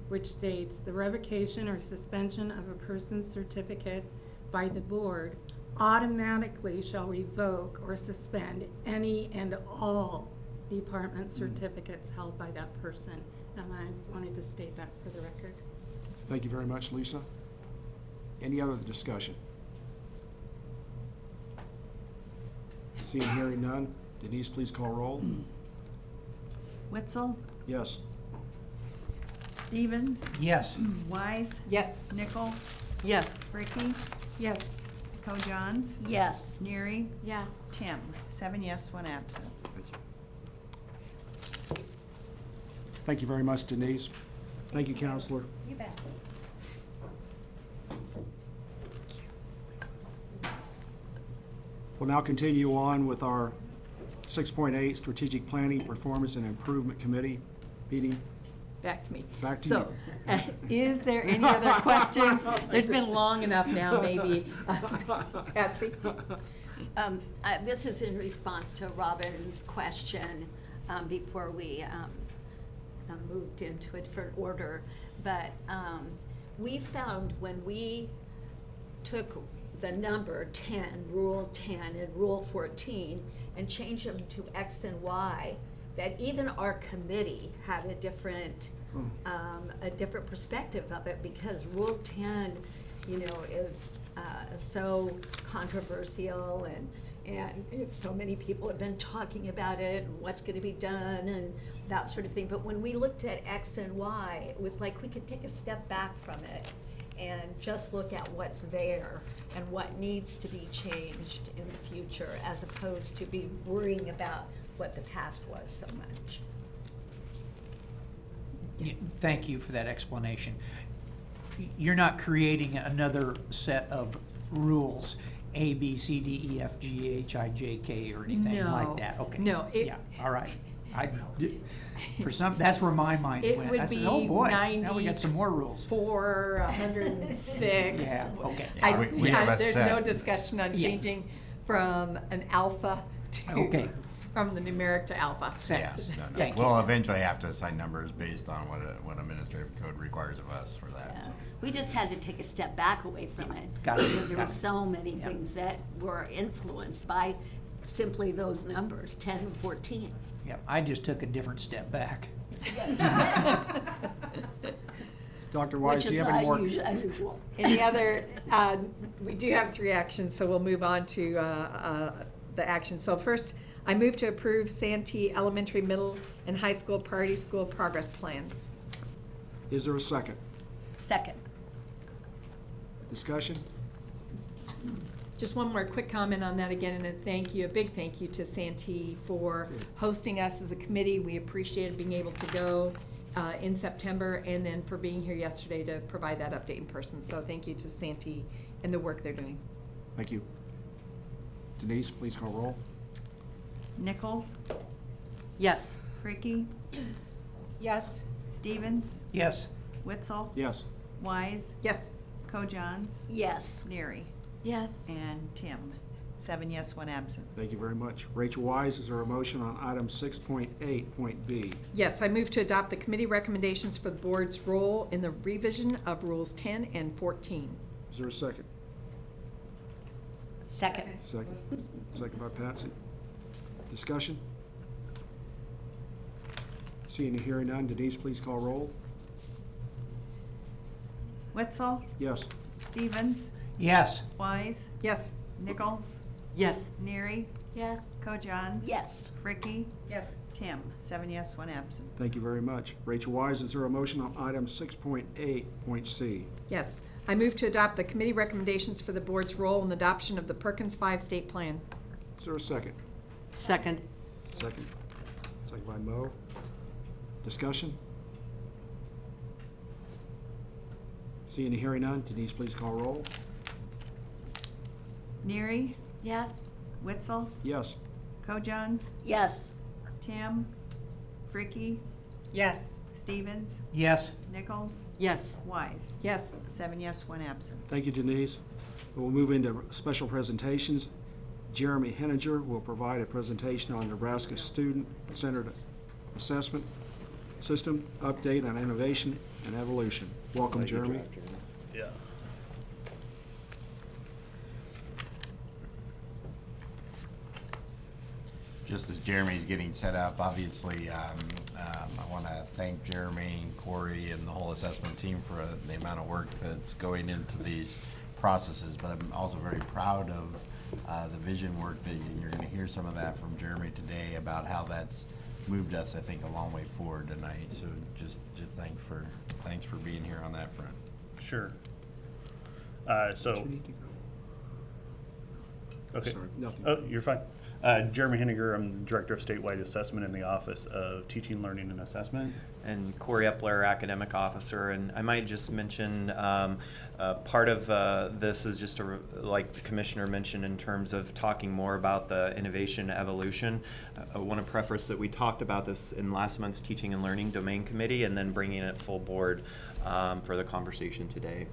which states the revocation or suspension of a person's certificate by the board automatically shall revoke or suspend any and all department certificates held by that person. And I wanted to state that for the record. Thank you very much, Lisa. Any other discussion? Seeing and hearing none, Denise, please call roll. Witzel, Yes. Stevens, Yes. Wise, Yes. Nichols, Yes. Fricky, Yes. Co-Johns, Yes. Neary, Yes. Tim. 7 yes, 1 absent. Thank you very much, Denise. Thank you, Counselor. You bet. We'll now continue on with our 6.8 Strategic Planning, Performance, and Improvement Committee meeting. Back to me. Back to So, is there any other questions? There's been long enough now, maybe. Patsy? This is in response to Robin's question before we moved into a different order. But we found when we took the number 10, Rule 10 and Rule 14, and changed them to X and Y, that even our committee had a different perspective of it, because Rule 10, you know, is so controversial, and so many people have been talking about it, and what's going to be done, and that sort of thing. But when we looked at X and Y, it was like we could take a step back from it and just look at what's there and what needs to be changed in the future, as opposed to be worrying about what the past was so much. Yeah, thank you for that explanation. You're not creating another set of rules, A, B, C, D, E, F, G, H, I, J, K, or anything No. like that? Okay. No, it- Yeah, all right. That's where my mind It went. would I said, be oh boy, now we got some more rules. 106. Yeah, okay. Yeah, we have a There's set. no discussion on Yeah. changing from an alpha to, Okay. from the numeric to alpha. Yes, no, no. Thank you. We'll eventually have to assign numbers based on what administrative code requires of us for that. so. We just had to take a step back away from it. Got it, Because there were got it. so many Yeah. things that were influenced by simply those numbers, 10 and 14. Yeah, I just took a different step back. Dr. Wise, do you have any more? Which is unusual. Any other, we do have 3 actions, so we'll move on to the action. So first, I move to approve Santee Elementary, Middle, and High School Priority School Progress Plans. Is there a second? Second. Discussion? Just one more quick comment on that again, and a thank you, a big thank you to Santee for hosting us as a committee. We appreciated being able to go in September, and then for being here yesterday to provide that update in person. So thank you to Santee and the work they're doing. Thank you. Denise, please call roll. Nichols, Yes. Fricky, Yes. Stevens, Yes. Witzel, Yes. Wise, Yes. Co-Johns, Yes. Neary. Yes. And Tim. 7 yes, 1 absent. Thank you very much. Rachel Wise, is there a motion on item 6.8.b? Yes, I move to adopt the committee recommendations for the board's role in the revision of Rules 10 and 14. Is there a second? Second. Second by Patsy. Discussion? Seeing and hearing none, Denise, please call roll. Wetzel, Yes. Stevens, Yes. Wise, Yes. Nichols, Yes. Neary, Yes. Kojans. Yes. Fricky, Yes. Tim. 7 yes, 1 absent. Thank you very much. Rachel Wise, is there a motion on item 6.8.c? Yes, I move to adopt the committee recommendations for the board's role in the adoption of the Perkins 5 state plan. Is there a second? Second. Second. Second by Mo. Discussion? Seeing and hearing none, Denise, please call roll. Neary, Yes. Wetzel, Yes. Kojans, Yes. Tim, Fricky, Yes. Stevens, Yes. Nichols, Yes. Wise. Yes. 7 yes, 1 absent. Thank you, Denise. We'll move into special presentations. Jeremy Henninger will provide a presentation on Nebraska Student-Centered Assessment System, update on innovation and evolution. Welcome, Jeremy. Yeah. Just as Jeremy's getting set up, obviously, I want to thank Jeremy and Corey and the whole assessment team for the amount of work that's going into these processes. But I'm also very proud of the vision work that you're going to hear some of that from Jeremy today about how that's moved us, I think, a long way forward tonight. So just thanks for being here on that front. Sure. Don't you need to go? Okay. Sorry, nothing. Oh, you're fine. Jeremy Henninger, I'm the Director of Statewide Assessment in the Office of Teaching, Learning, and Assessment. And Corey Epler, Academic Officer. And I might just mention part of this is just like the Commissioner mentioned in terms of talking more about the innovation evolution. I want to preface that we talked about this in last month's Teaching and Learning Domain Committee and then bringing it full board for the conversation today.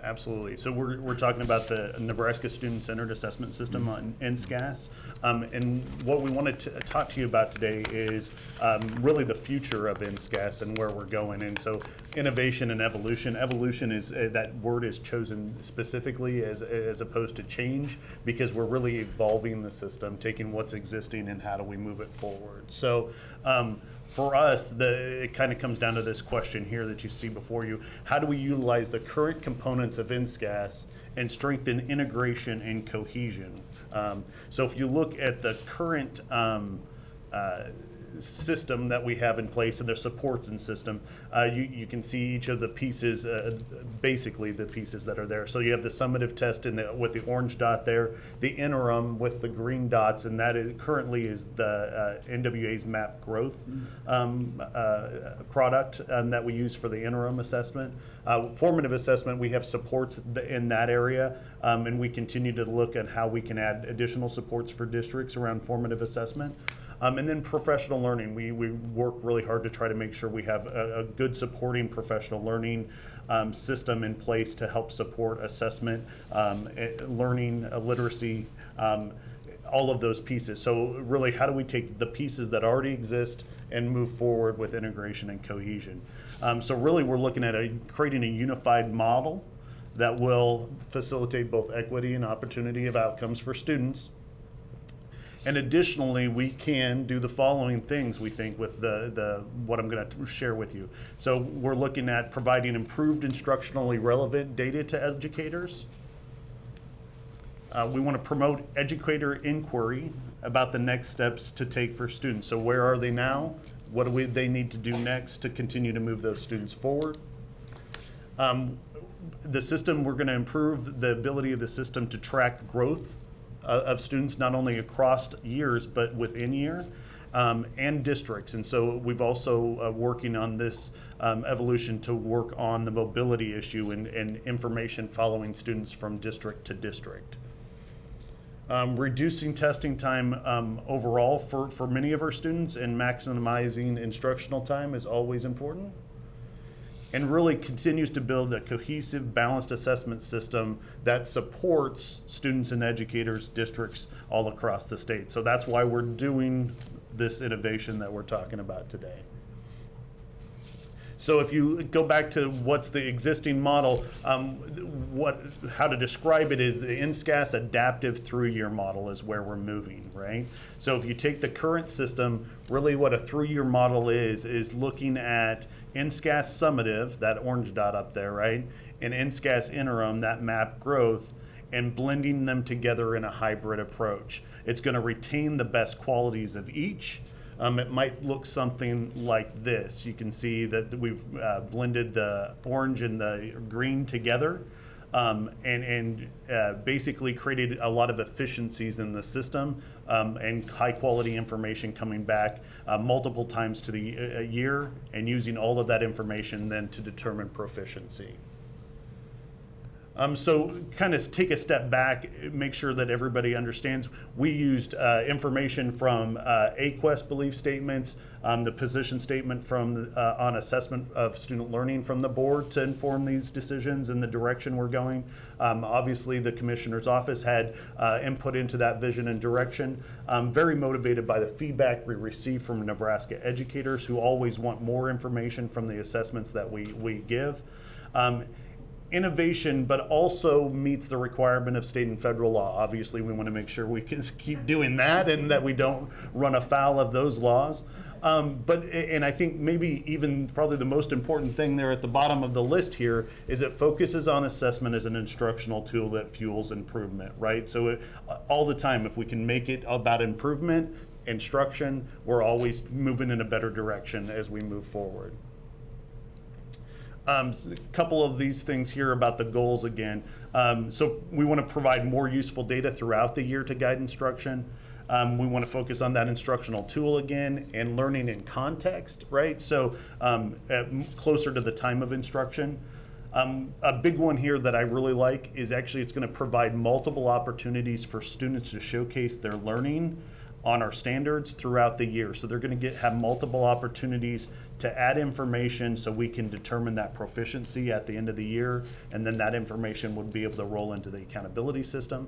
Absolutely. So we're talking about the Nebraska Student-Centered Assessment System on NSCAS. And what we wanted to talk to you about today is really the future of NSCAS and where we're going. And so innovation and evolution. Evolution is, that word is chosen specifically as opposed to change, because we're really evolving the system, taking what's existing and how do we move it forward. So for us, it kind of comes down to this question here that you see before you. How do we utilize the current components of NSCAS and strengthen integration and cohesion? So if you look at the current system that we have in place and their supports and system, you can see each of the pieces, basically the pieces that are there. So you have the summative test with the orange dot there, the interim with the green dots, and that currently is the NWA's MAP growth product that we use for the interim assessment. Formative assessment, we have supports in that area, and we continue to look at how we can add additional supports for districts around formative assessment. And then professional learning, we work really hard to try to make sure we have a good supporting professional learning system in place to help support assessment, learning, literacy, all of those pieces. So really, how do we take the pieces that already exist and move forward with integration and cohesion? So really, we're looking at creating a unified model that will facilitate both equity and opportunity of outcomes for students. And additionally, we can do the following things, we think, with what I'm going to share with you. So we're looking at providing improved instructionally relevant data to educators. We want to promote educator inquiry about the next steps to take for students. So where are they now? What do they need to do next to continue to move those students forward? The system, we're going to improve the ability of the system to track growth of students, not only across years, but within year, and districts. And so we've also working on this evolution to work on the mobility issue and information following students from district to district. Reducing testing time overall for many of our students and maximizing instructional time is always important. and really continues to build a cohesive, balanced assessment system that supports students and educators, districts all across the state. So that's why we're doing this innovation that we're talking about today. So if you go back to what's the existing model, how to describe it is the NSCAS adaptive through-year model is where we're moving, right? So if you take the current system, really what a through-year model is looking at NSCAS summative, that orange dot up there, right? And NSCAS interim, that map growth, and blending them together in a hybrid approach. It's going to retain the best qualities of each. It might look something like this. You can see that we've blended the orange and the green together and basically created a lot of efficiencies in the system and high quality information coming back multiple times to the year and using all of that information then to determine proficiency. So kind of take a step back, make sure that everybody understands. We used information from AQuest belief statements, the position statement from on assessment of student learning from the board to inform these decisions and the direction we're going. Obviously, the commissioner's office had input into that vision and direction. Very motivated by the feedback we received from Nebraska educators who always want more information from the assessments that we give. Innovation, but also meets the requirement of state and federal law. Obviously, we want to make sure we can keep doing that and that we don't run afoul of those laws. And I think maybe even probably the most important thing there at the bottom of the list here is it focuses on assessment as an instructional tool that fuels improvement, right? So all the time, if we can make it about improvement, instruction, we're always moving in a better direction as we move forward. A couple of these things here about the goals again. So we want to provide more useful data throughout the year to guide instruction. We want to focus on that instructional tool again and learning in context, right? So closer to the time of instruction. A big one here that I really like is actually it's going to provide multiple opportunities for students to showcase their learning on our standards throughout the year. So they're going to have multiple opportunities to add information so we can determine that proficiency at the end of the year, and then that information would be able to roll into the accountability system.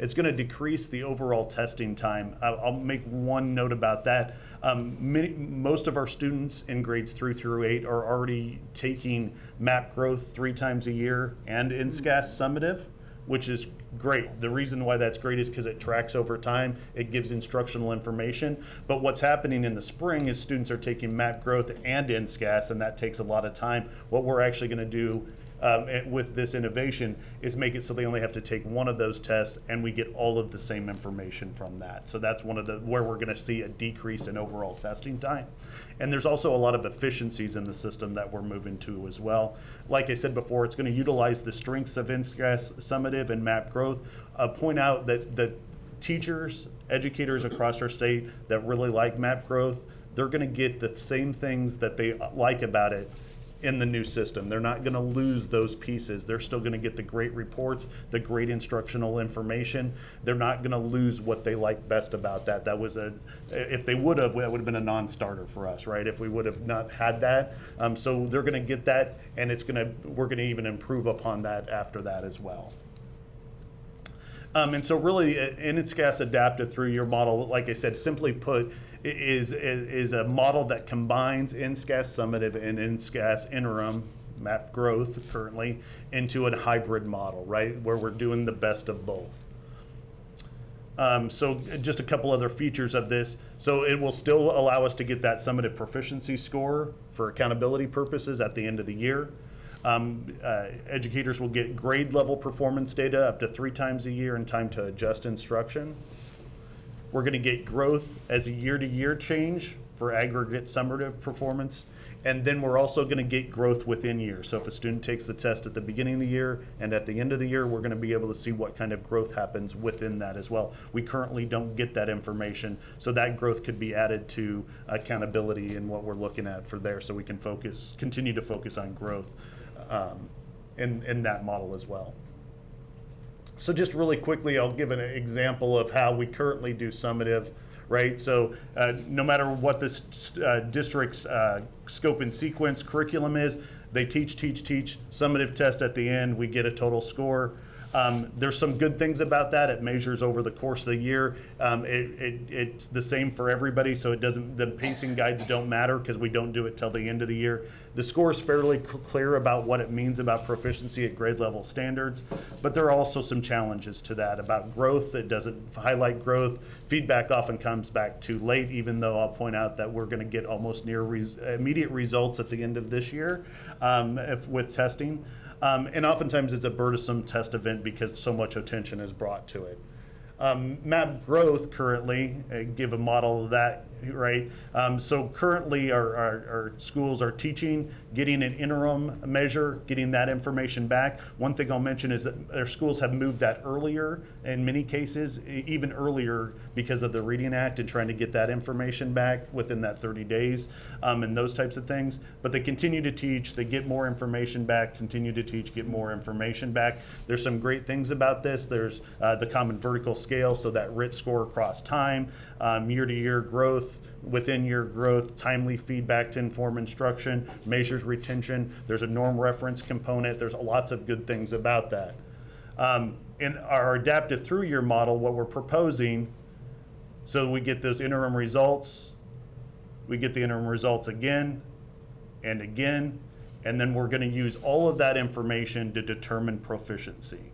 It's going to decrease the overall testing time. I'll make one note about that. Most of our students in grades 3 through 8 are already taking MAP growth 3 times a year and NSCAS summative, which is great. The reason why that's great is because it tracks over time. It gives instructional information. But what's happening in the spring is students are taking MAP growth and NSCAS, and that takes a lot of time. What we're actually going to do with this innovation is make it so they only have to take one of those tests, and we get all of the same information from that. So that's one of where we're going to see a decrease in overall testing time. And there's also a lot of efficiencies in the system that we're moving to as well. Like I said before, it's going to utilize the strengths of NSCAS summative and MAP growth. Point out that teachers, educators across our state that really like MAP growth, they're going to get the same things that they like about it in the new system. They're not going to lose those pieces. They're still going to get the great reports, the great instructional information. They're not going to lose what they like best about that. That was if they would have, that would have been a non-starter for us, right? If we would have not had that. So they're going to get that, and we're going to even improve upon that after that as well. And so really, NSCAS adaptive through-year model, like I said, simply put, is a model that combines NSCAS summative and NSCAS interim, MAP growth currently, into a hybrid model, right, where we're doing the best of both. So just a couple other features of this. So it will still allow us to get that summative proficiency score for accountability purposes at the end of the year. Educators will get grade level performance data up to 3 times a year and time to adjust instruction. We're going to get growth as a year-to-year change for aggregate summative performance. And then we're also going to get growth within years. So if a student takes the test at the beginning of the year and at the end of the year, we're going to be able to see what kind of growth happens within that as well. We currently don't get that information, so that growth could be added to accountability and what we're looking at for there, so we can continue to focus on growth in that model as well. So just really quickly, I'll give an example of how we currently do summative, right? So no matter what this district's scope and sequence curriculum is, They teach, summative test at the end, we get a total score. There's some good things about that. It measures over the course of the year. It's the same for everybody, so the pacing guides don't matter because we don't do it till the end of the year. The score is fairly clear about what it means about proficiency at grade level standards, but there are also some challenges to that about growth. It doesn't highlight growth. Feedback often comes back too late, even though I'll point out that we're going to get almost near immediate results at the end of this year with testing. And oftentimes it's a burdensome test event because so much attention is brought to it. MAP growth currently, give a model of that, right? So currently our schools are teaching, getting an interim measure, getting that information back. One thing I'll mention is that their schools have moved that earlier, in many cases, even earlier because of the Reading Act and trying to get that information back within that 30 days and those types of things. But they continue to teach, they get more information back, continue to teach, get more information back. There's some great things about this. There's the common vertical scale, so that RIT score across time, year-to-year growth, within year growth, timely feedback to inform instruction, measures retention. There's a norm reference component. There's lots of good things about that. In our adaptive through-year model, what we're proposing, so we get those interim results, we get the interim results again and again, and then we're going to use all of that information to determine proficiency.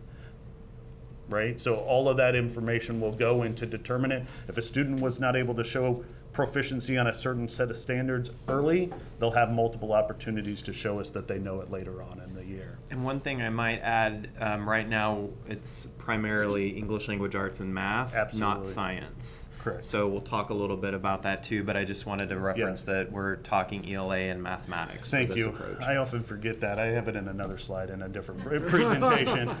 Right? So all of that information will go into determine it. If a student was not able to show proficiency on a certain set of standards early, they'll have multiple opportunities to show us that they know it later on in the year. And one thing I might add, right now it's primarily English language arts and math, Absolutely. not science. Correct. So we'll talk a little bit about that too, but I just wanted to reference that we're talking ELA and mathematics for Thank this you. approach. I often forget that. I have it in another slide in a different presentation.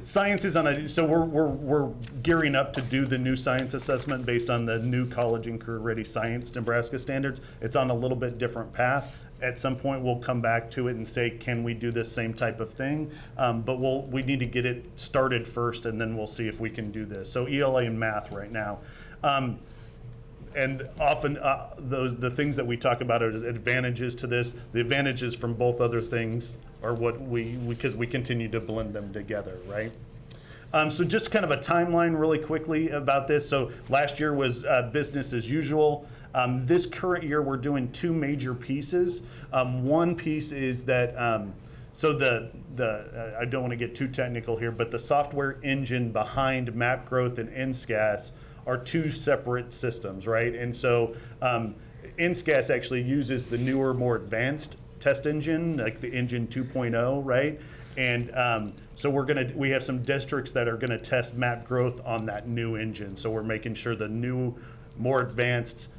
Science is on so we're gearing up to do the new science assessment based on the new college and career ready science Nebraska standards. It's on a little bit different path. At some point, we'll come back to it and say, can we do this same type of thing? But we need to get it started first, and then we'll see if we can do this. So ELA and math right now. And often the things that we talk about are advantages to this. The advantages from both other things are what because we continue to blend them together, right? So just kind of a timeline really quickly about this. So last year was business as usual. This current year we're doing two major pieces. One piece is that so I don't want to get too technical here, but the software engine behind MAP Growth and NSCAS are two separate systems, right? And so NSCAS actually uses the newer, more advanced test engine, like the engine 2.0, right? And so we have some districts that are gonna test MAP Growth on that new engine. So we're making sure the new, more advanced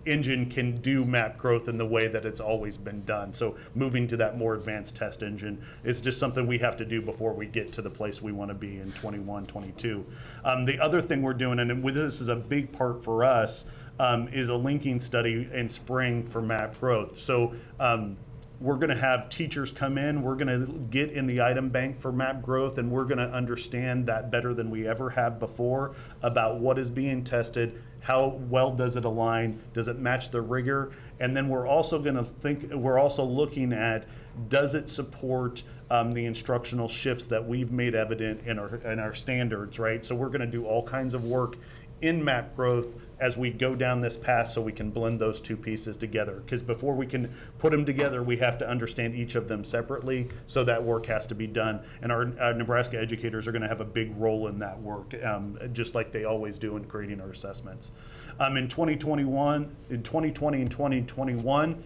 engine can do MAP Growth in the way that it's always been done. So moving to that more advanced test engine is just something we have to do before we get to the place we want to be in 21, 22. The other thing we're doing, and this is a big part for us, is a linking study in spring for MAP Growth. So we're going to have teachers come in, we're going to get in the item bank for MAP Growth, and we're going to understand that better than we ever have before about what is being tested, how well does it align, does it match the rigor, and then we're also going to we're also looking at, does it support the instructional shifts that we've made evident in our standards, right? So we're going to do all kinds of work in MAP Growth as we go down this path so we can blend those two pieces together. Because before we can put them together, we have to understand each of them separately, so that work has to be done. And our Nebraska educators are going to have a big role in that work, just like they always do in creating our assessments. In 2020 and 2021,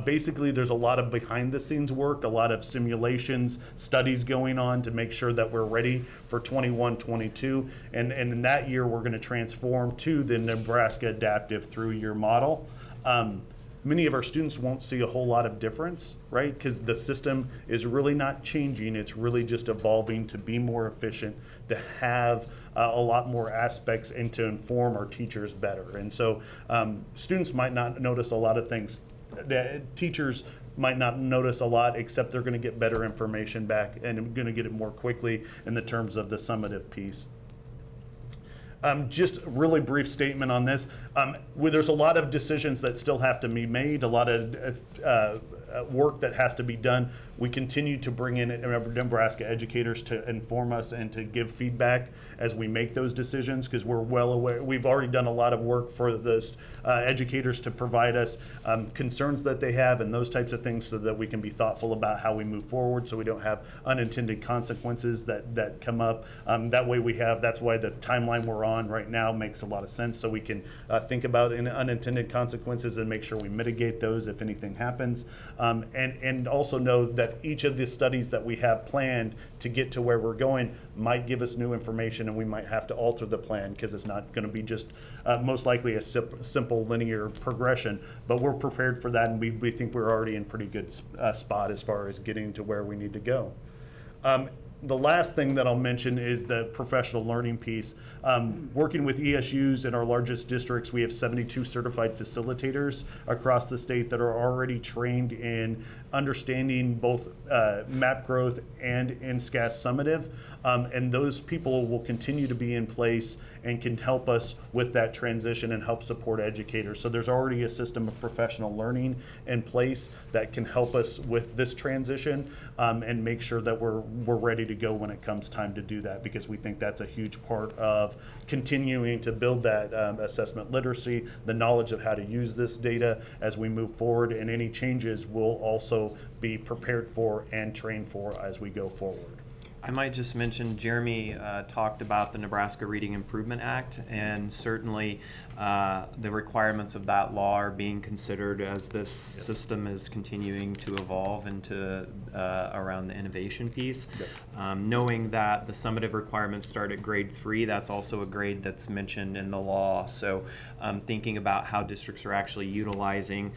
basically there's a lot of behind the scenes work, a lot of simulations, studies going on to make sure that we're ready for 21, 22. And in that year, we're going to transform to the Nebraska Adaptive Through-Year model. Many of our students won't see a whole lot of difference, right? Because the system is really not changing. It's really just evolving to be more efficient, to have a lot more aspects, and to inform our teachers better. And so students might not notice a lot of things. The teachers might not notice a lot, except they're going to get better information back and going to get it more quickly in the terms of the summative piece. Just a really brief statement on this. There's a lot of decisions that still have to be made, a lot of work that has to be done. We continue to bring in Nebraska educators to inform us and to give feedback as we make those decisions, because we're well aware. We've already done a lot of work for those educators to provide us concerns that they have and those types of things, so that we can be thoughtful about how we move forward, so we don't have unintended consequences that come up. That way that's why the timeline we're on right now makes a lot of sense, so we can think about unintended consequences and make sure we mitigate those if anything happens. And also know that each of the studies that we have planned to get to where we're going might give us new information, and we might have to alter the plan, because it's not going to be just most likely a simple linear progression. But we're prepared for that, and we think we're already in pretty good spot as far as getting to where we need to go. The last thing that I'll mention is the professional learning piece. Working with ESUs in our largest districts, we have 72 certified facilitators across the state that are already trained in understanding both MAP growth and NSCAS summative. And those people will continue to be in place and can help us with that transition and help support educators. So there's already a system of professional learning in place that can help us with this transition and make sure that we're ready to go when it comes time to do that, because we think that's a huge part of continuing to build that assessment literacy, the knowledge of how to use this data as we move forward, and any changes we'll also be prepared for and trained for as we go forward. I might just mention, Jeremy talked about the Nebraska Reading Improvement Act, and certainly the requirements of that law are being considered as this system is continuing to evolve into around the innovation piece. Knowing that the summative requirements start at grade 3, that's also a grade that's mentioned in the law. So thinking about how districts are actually utilizing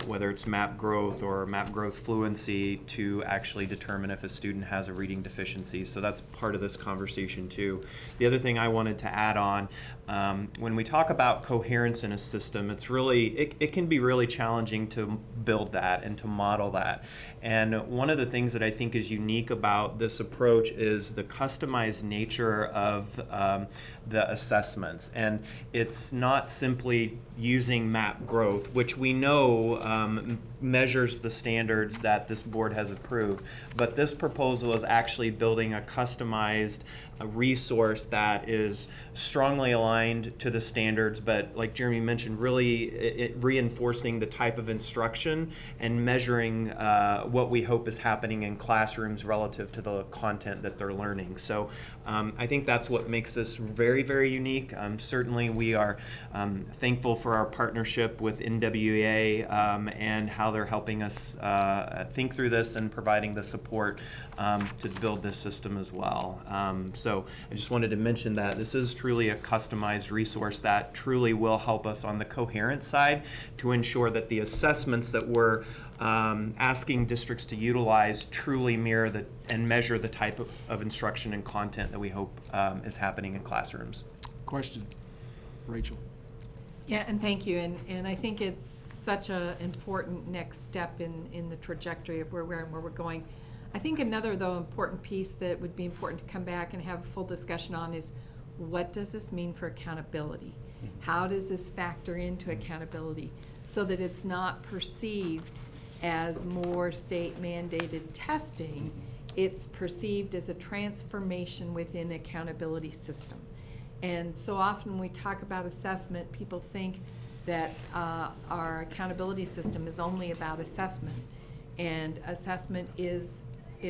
whether it's MAP growth or MAP growth fluency to actually determine if a student has a reading deficiency. So that's part of this conversation too. The other thing I wanted to add on, when we talk about coherence in a system, it's really, it can be really challenging to build that and to model that. And one of the things that I think is unique about this approach is the customized nature of the assessments. And it's not simply using MAP growth, which we know measures the standards that this board has approved, but this proposal is actually building a customized resource that is strongly aligned to the standards, but like Jeremy mentioned, really reinforcing the type of instruction and measuring what we hope is happening in classrooms relative to the content that they're learning. So I think that's what makes this very, very unique. Certainly we are thankful for our partnership with NWEA and how they're helping us think through this and providing the support to build this system as well. So I just wanted to mention that this is truly a customized resource that truly will help us on the coherence side to ensure that the assessments that we're asking districts to utilize truly mirror and measure the type of instruction and content that we hope is happening in classrooms. Question, Rachel. Yeah, and thank you. And I think it's such an important next step in the trajectory of where we're going. I think another, though, important piece that would be important to come back and have a full discussion on is, what does this mean for accountability? How does this factor into accountability so that it's not perceived as more state-mandated testing? It's perceived as a transformation within the accountability system. And so often when we talk about assessment, people think that our accountability system is only about assessment. And assessment is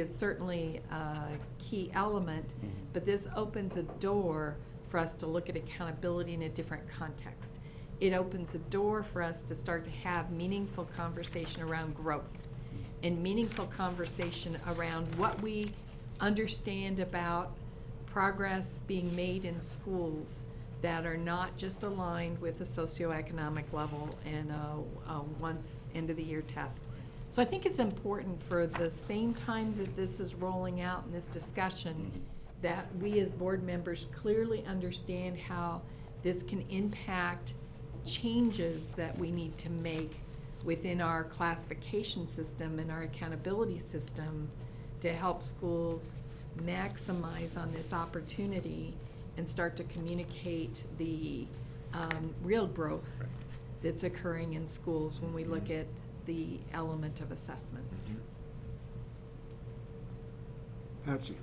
certainly a key element, but this opens a door for us to look at accountability in a different context. It opens a door for us to start to have meaningful conversation around growth and meaningful conversation around what we understand about progress being made in schools that are not just aligned with a socioeconomic level and a once end of the year test. So I think it's important, for the same time that this is rolling out in this discussion, that we as board members clearly understand how this can impact changes that we need to make within our classification system and our accountability system to help schools maximize on this opportunity and start to communicate the real growth that's occurring in schools when we look at the element of assessment. Patsy?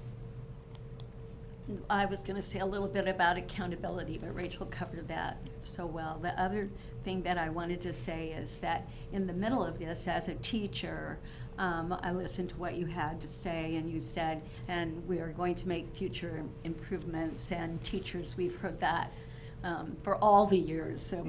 I was going to say a little bit about accountability, but Rachel covered that so well. The other thing that I wanted to say is that in the middle of this, as a teacher, I listened to what you had to say, and you said, and we are going to make future improvements, and teachers, we've heard that for all the years of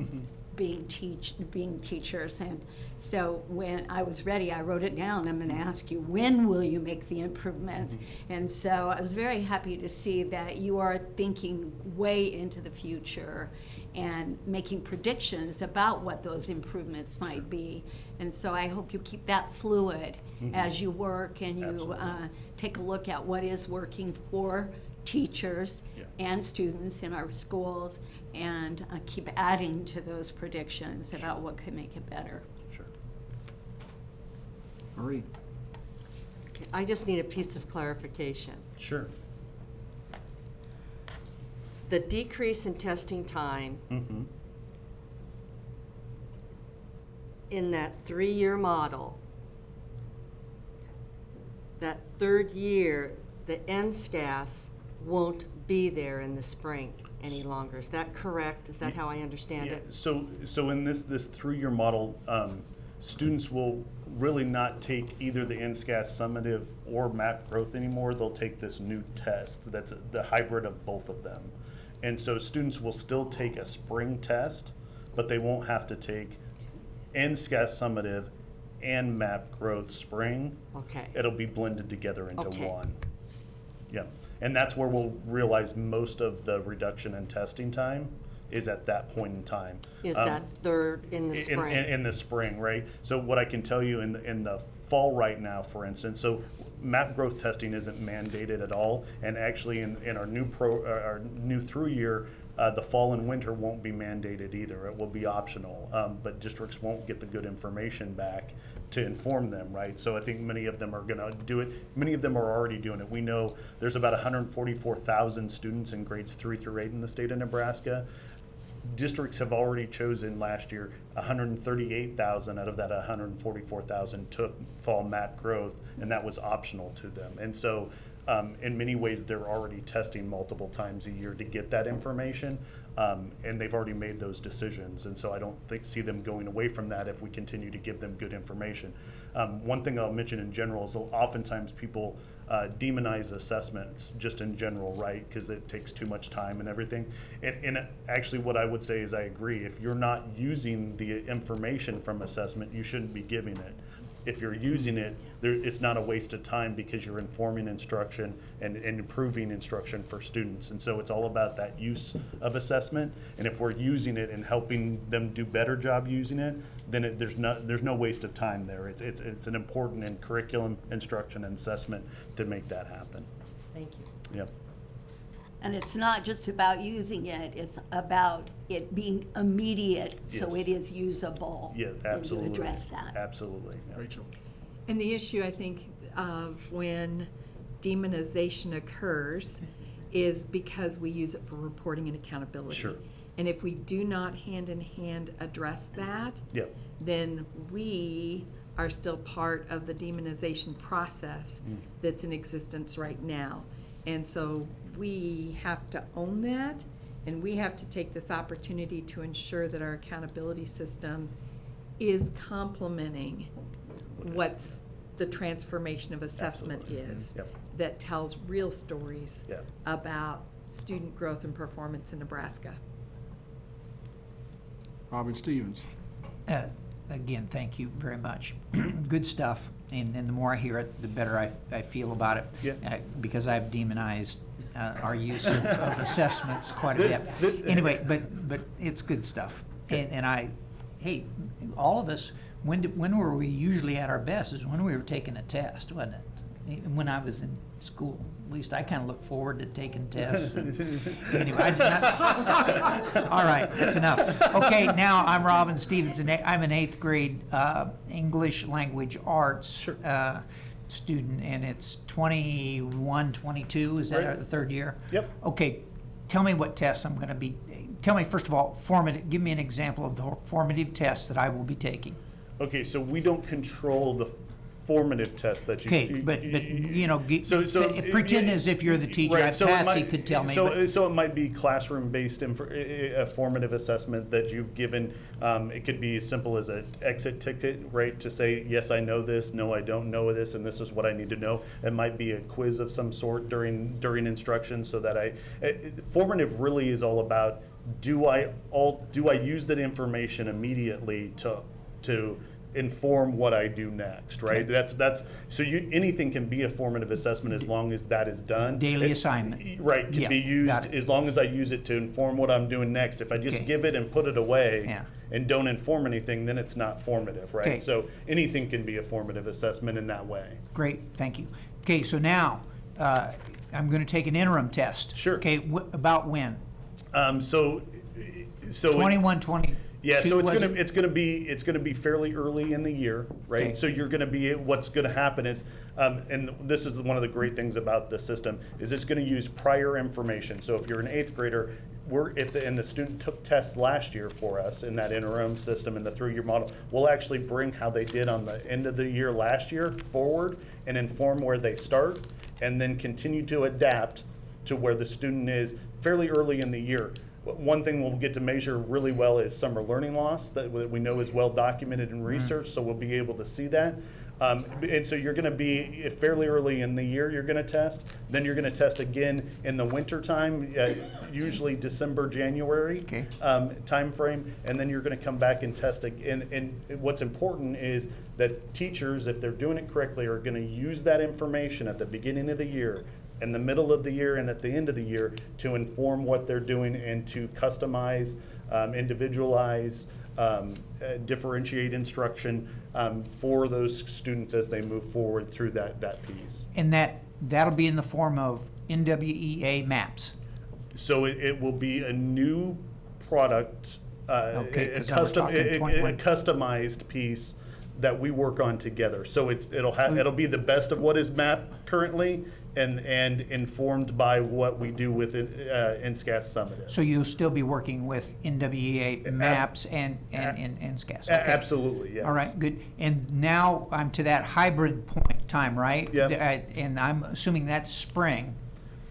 being teachers. And so when I was ready, I wrote it down. I'm going to ask you, when will you make the improvements? And so I was very happy to see that you are thinking way into the future and making predictions about what those improvements might be. And so I hope you keep that fluid as you work, and you take a look at what is working for teachers and students in our schools, and keep adding to those predictions about what could make it better. Sure. Marie? Okay, I just need a piece of clarification. Sure. The decrease in testing time in that 3-year model, that third year, the NSCAS won't be there in the spring any longer. Is that correct? Is that how I understand it? So in this 3-year model, students will really not take either the NSCAS summative or MAP growth anymore. They'll take this new test that's the hybrid of both of them. And so students will still take a spring test, but they won't have to take NSCAS summative and MAP growth spring. Okay. It'll be blended together into Okay. one. Yeah. And that's where we'll realize most of the reduction in testing time is at that point in time. Is that third in the spring? In the spring, right? So what I can tell you in the fall right now, for instance, so MAP growth testing isn't mandated at all, and actually in our new through year, the fall and winter won't be mandated either. It will be optional, but districts won't get the good information back to inform them, right? So I think many of them are going to do it. Many of them are already doing it. We know there's about 144,000 students in grades 3 through 8 in the state of Nebraska. Districts have already chosen last year 138,000 out of that 144,000 took fall MAP growth, and that was optional to them. And so in many ways, they're already testing multiple times a year to get that information, and they've already made those decisions. And so I don't see them going away from that if we continue to give them good information. One thing I'll mention in general is oftentimes people demonize assessments just in general, right? Because it takes too much time and everything. And actually what I would say is I agree. If you're not using the information from assessment, you shouldn't be giving it. If you're using it, it's not a waste of time because you're informing instruction and improving instruction for students. And so it's all about that use of assessment. And if we're using it and helping them do better job using it, then there's no waste of time there. It's an important in curriculum, instruction, and assessment to make that happen. Thank you. Yep. And it's not just about using it, it's about it being immediate, so Yes. it is usable. Yeah, absolutely. And to address that. Absolutely. Yeah. Rachel? And the issue, I think, of when demonization occurs is because we use it for reporting and accountability. Sure. And if we do not hand in hand address that, Yep. then we are still part of the demonization process that's in existence right now. And so we have to own that, and we have to take this opportunity to ensure that our accountability system is complementing what's the transformation of assessment is, Yep. that tells real stories Yep. about student growth and performance in Nebraska. Robin Stevens? Again, thank you very much. Good stuff, and the more I hear it, the better I feel about it. Yeah. Because I've demonized our use of assessments quite a bit. Anyway, but it's good stuff. And hey, all of us, when were we usually at our best? Is when we were taking a test, wasn't it? When I was in school. At least I kind of look forward to taking tests. Anyway, all right, that's enough. Okay, now I'm Robin Stevens, and I'm an 8th grade English language arts student, and it's 21, 22, is that our third year? Yep. Okay, tell me what tests I'm going to be, tell me first of all, give me an example of the formative tests that I will be taking. Okay, so we don't control the formative tests that you. Okay, but you know, pretend as if you're the teacher. Right, so it Patsy could tell me. So it might be classroom-based a formative assessment that you've given. It could be as simple as an exit ticket, right? To say, yes, I know this, no, I don't know this, and this is what I need to know. It might be a quiz of some sort during instruction, so that formative really is all about, do I use that information immediately to inform what I do next, right? Okay. That's so anything can be a formative assessment as long as that is done. Daily assignment. Right, can be used as long as I use it to inform what I'm doing next. If I just give it and put it away and don't inform anything, then it's not formative, right? Okay. So anything can be a formative assessment in that way. Great, thank you. Okay, so now I'm going to take an interim test. Sure. Okay, about when? So 21, 20. Yeah, so it's gonna be fairly early in the year, right? Okay. So you're gonna be, what's gonna happen is, and this is one of the great things about the system, is it's gonna use prior information. So if you're an 8th grader, and the student took tests last year for us in that interim system in the through-year model, we'll actually bring how they did on the end of the year last year forward and inform where they start, and then continue to adapt to where the student is fairly early in the year. One thing we'll get to measure really well is summer learning loss that we know is well documented in research, so we'll be able to see that. And so you're going to be fairly early in the year you're going to test. Then you're going to test again in the winter time, usually December, January time frame. And then you're going to come back and test again. And what's important is that teachers, if they're doing it correctly, are going to use that information at the beginning of the year, in the middle of the year, and at the end of the year to inform what they're doing and to customize, individualize, differentiate instruction for those students as they move forward through that piece. And that'll be in the form of NWEA maps. So it will be a new product, a customized piece that we work on together. So it'll be the best of what is mapped currently, and informed by what we do with NSCAS summative. So you'll still be working with NWEA maps and NSCAS? Okay. Absolutely, yes. All right, good. And now I'm to that hybrid point time, right? Yep. And I'm assuming that's spring,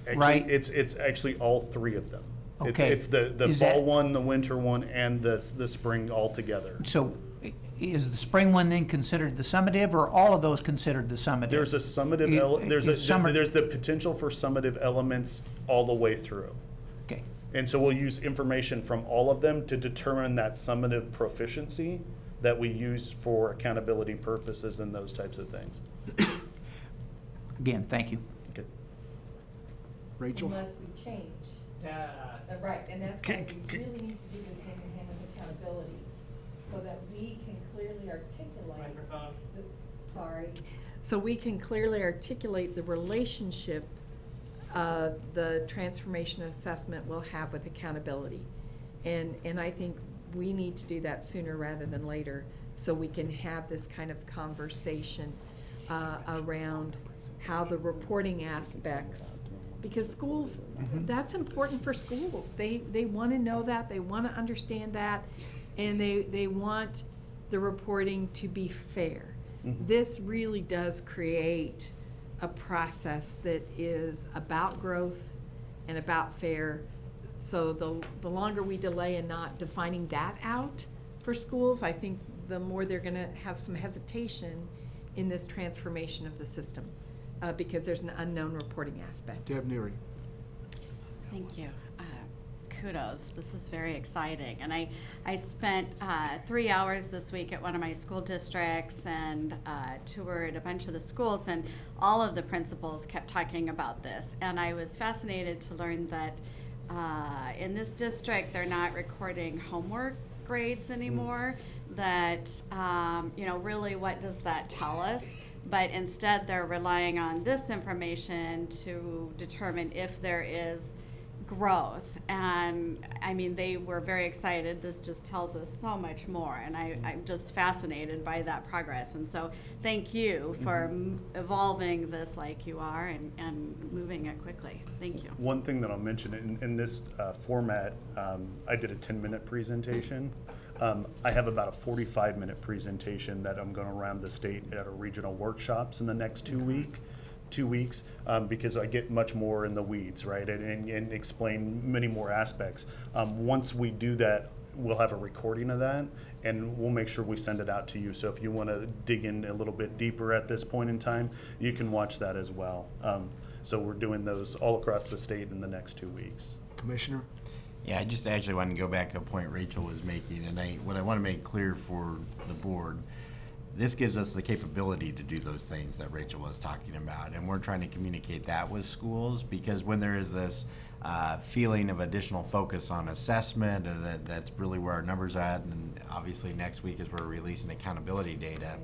Actually, right? It's actually all three of them. Okay. It's the fall one, the winter one, and the spring all together. So is the spring one then considered the summative, or all of those considered the summative? There's a summative, there's the potential for summative elements all the way through. Okay. And so we'll use information from all of them to determine that summative proficiency that we use for accountability purposes and those types of things. Again, thank you. Okay. Rachel? Unless we change. Right, and that's why we really need to do this hand-in-hand with accountability, so that we can clearly articulate. So we can clearly articulate the relationship the transformation assessment will have with accountability. And I think we need to do that sooner rather than later, so we can have this kind of conversation around how the reporting aspects, because schools, that's important for schools. They want to know that, they want to understand that, and they want the reporting to be fair. This really does create a process that is about growth and about fair. So the longer we delay in not defining that out for schools, I think the more they're going to have some hesitation in this transformation of the system, because there's an unknown reporting aspect. Deb Neary. Thank you. Kudos. This is very exciting. And I spent 3 hours this week at one of my school districts and toured a bunch of the schools, and all of the principals kept talking about this. And I was fascinated to learn that in this district, they're not recording homework grades anymore. That, really what does that tell us? But instead, they're relying on this information to determine if there is growth. And I mean, they were very excited. This just tells us so much more. And I'm just fascinated by that progress. And so thank you for evolving this like you are and moving it quickly. Thank you. One thing that I'll mention in this format, I did a 10-minute presentation. I have about a 45-minute presentation that I'm going around the state at our regional workshops in the next 2 weeks, because I get much more in the weeds, right, and explain many more aspects. Once we do that, we'll have a recording of that, and we'll make sure we send it out to you. So if you want to dig in a little bit deeper at this point in time, you can watch that as well. So we're doing those all across the state in the next 2 weeks. Commissioner? Yeah, I just actually wanted to go back to a point Rachel was making, and what I want to make clear for the board, this gives us the capability to do those things that Rachel was talking about, and we're trying to communicate that with schools, because when there is this feeling of additional focus on assessment, and that's really where our numbers are at, and obviously next week is we're releasing accountability data.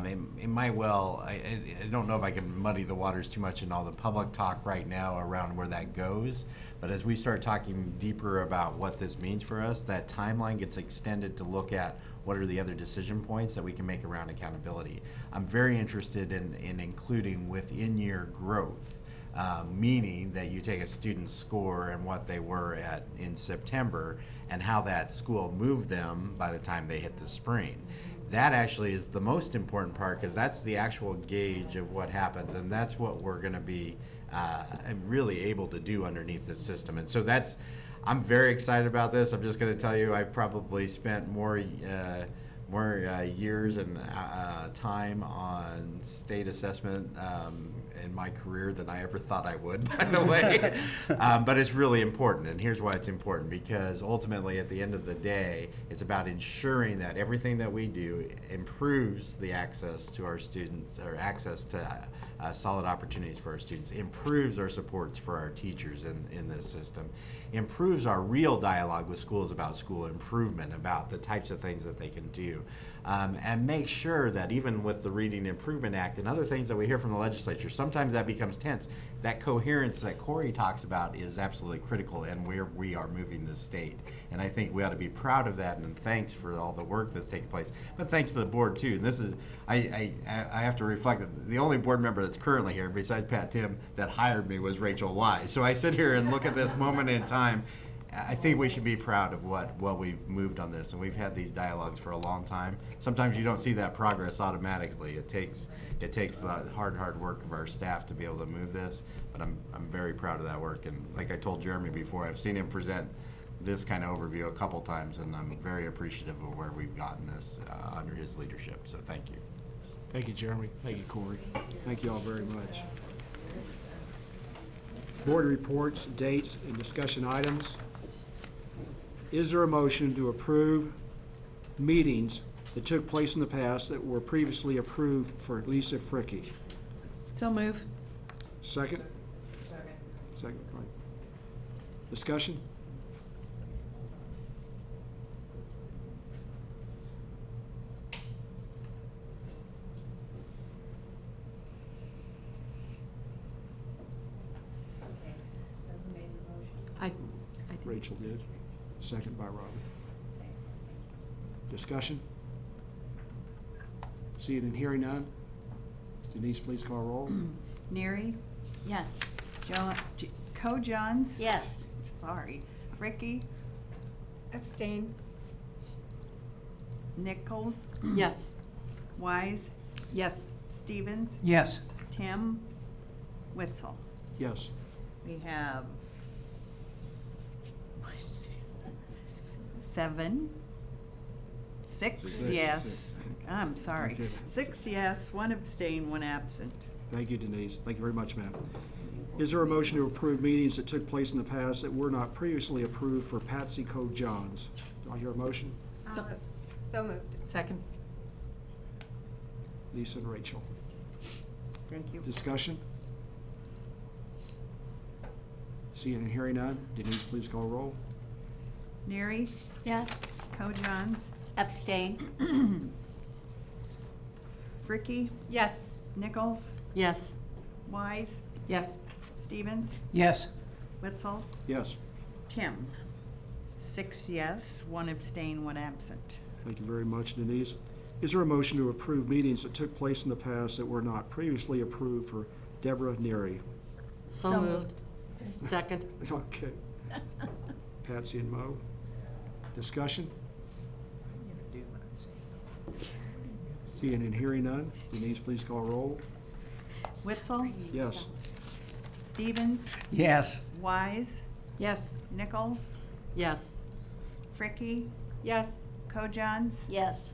It might well, I don't know if I can muddy the waters too much in all the public talk right now around where that goes, but as we start talking deeper about what this means for us, that timeline gets extended to look at what are the other decision points that we can make around accountability. I'm very interested in including within year growth, meaning that you take a student's score and what they were at in September and how that school moved them by the time they hit the spring. That actually is the most important part, because that's the actual gauge of what happens, and that's what we're going to be really able to do underneath this system. And so I'm very excited about this. I'm just going to tell you, I've probably spent more years and time on state assessment in my career than I ever thought I would, by the way. But it's really important, and here's why it's important, because ultimately at the end of the day, it's about ensuring that everything that we do improves the access to our students, or access to solid opportunities for our students, improves our supports for our teachers in this system, improves our real dialogue with schools about school improvement, about the types of things that they can do, and make sure that even with the Reading Improvement Act and other things that we hear from the legislature, sometimes that becomes tense. That coherence that Corey talks about is absolutely critical, and where we are moving the state. And I think we ought to be proud of that, and thanks for all the work that's taking place. But thanks to the board too. And this is, I have to reflect that the only board member that's currently here, besides Pat Tim, that hired me was Rachel Wise. So I sit here and look at this moment in time. I think we should be proud of what we've moved on this, and we've had these dialogues for a long time. Sometimes you don't see that progress automatically. It takes the hard work of our staff to be able to move this, but I'm very proud of that work. And like I told Jeremy before, I've seen him present this kind of overview a couple times, and I'm very appreciative of where we've gotten this under his leadership. So thank you. Thank you, Jeremy. Thank you, Corey. Thank you all very much. Board reports, dates, and discussion items. Is there a motion to approve meetings that took place in the past that were previously approved for Lisa Fricky? So move. Second? Second, right. Discussion? So who made the motion? I did. Rachel did. Second by Robert. Discussion? Seeing and hearing none. Denise, please call roll. Neary, Yes. Co-Johns? Yes. Sorry. Fricky, Abstain. Nichols, Yes. Wise, Yes. Stevens, Yes. Tim, Witzel. Yes. We have 7, 6 Six. yes. I'm sorry. Okay. 6 yes, 1 abstain, 1 absent. Thank you, Denise. Thank you very much, ma'am. Is there a motion to approve meetings that took place in the past that were not previously approved for Patsy Co-Johns? Do I hear a motion? So moved. Second. Lisa and Rachel. Thank you. Discussion? Seeing and hearing none. Denise, please call roll. Neary, Yes. Co-Johns, Abstain. Fricky, Yes. Nichols, Yes. Wise, Yes. Stevens, Yes. Witzel, Yes. Tim. 6 yes, 1 abstain, 1 absent. Thank you very much, Denise. Is there a motion to approve meetings that took place in the past that were not previously approved for Deborah Neary? So moved. Second. Okay. Patsy and Mo. Discussion? Seeing and hearing none, Denise, please call roll. Witzel, Yes. Stevens, Yes. Wise, Yes. Nichols, Yes. Fricky, Yes. Kojans, Yes.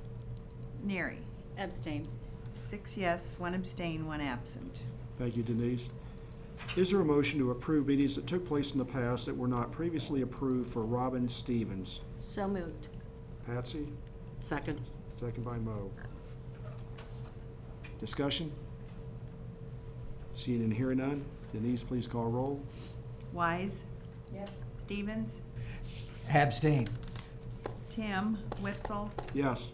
Neary. Abstain. 6 yes, 1 abstain, 1 absent. Thank you, Denise. Is there a motion to approve meetings that took place in the past that were not previously approved for Robin Stevens? So moved. Patsy, Second. second by Mo. Discussion? Seeing and hearing none, Denise, please call roll. Wise, Yes. Stevens, Abstain. Tim, Witzel, Yes.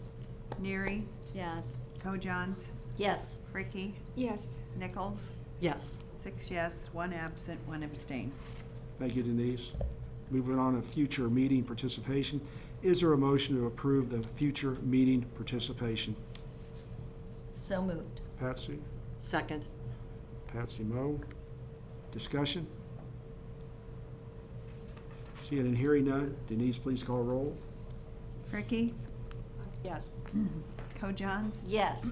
Neary, Yes. Kojans, Yes. Fricky, Yes. Nichols. Yes. 6 yes, 1 absent, 1 abstain. Thank you, Denise. Moving on to future meeting participation. Is there a motion to approve the future meeting participation? So moved. Patsy, Second. Patsy Mo. Discussion? Seeing and hearing none, Denise, please call roll. Fricky, Yes. Kojans, Yes.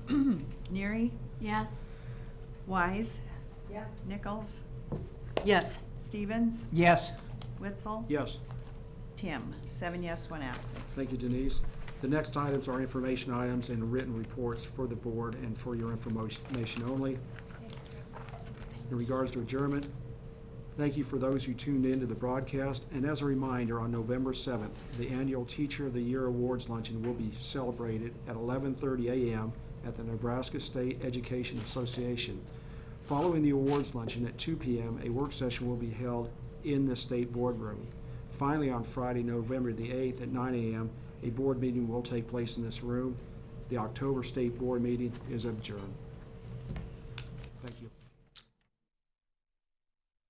Neary, Yes. Wise, Yes. Nichols, Yes. Stevens, Yes. Witzel, Yes. Tim. 7 yes, 1 absent. Thank you, Denise. The next items are information items and written reports for the board and for your information only. In regards to adjournment, thank you for those who tuned in to the broadcast. And as a reminder, on November 7th, the annual Teacher of the Year Awards Luncheon will be celebrated at 11:30 a.m. at the Nebraska State Education Association. Following the awards luncheon at 2 p.m., a work session will be held in the state boardroom. Finally, on Friday, November the 8th at 9 a.m., a board meeting will take place in this room. The October State Board meeting is adjourned. Thank you.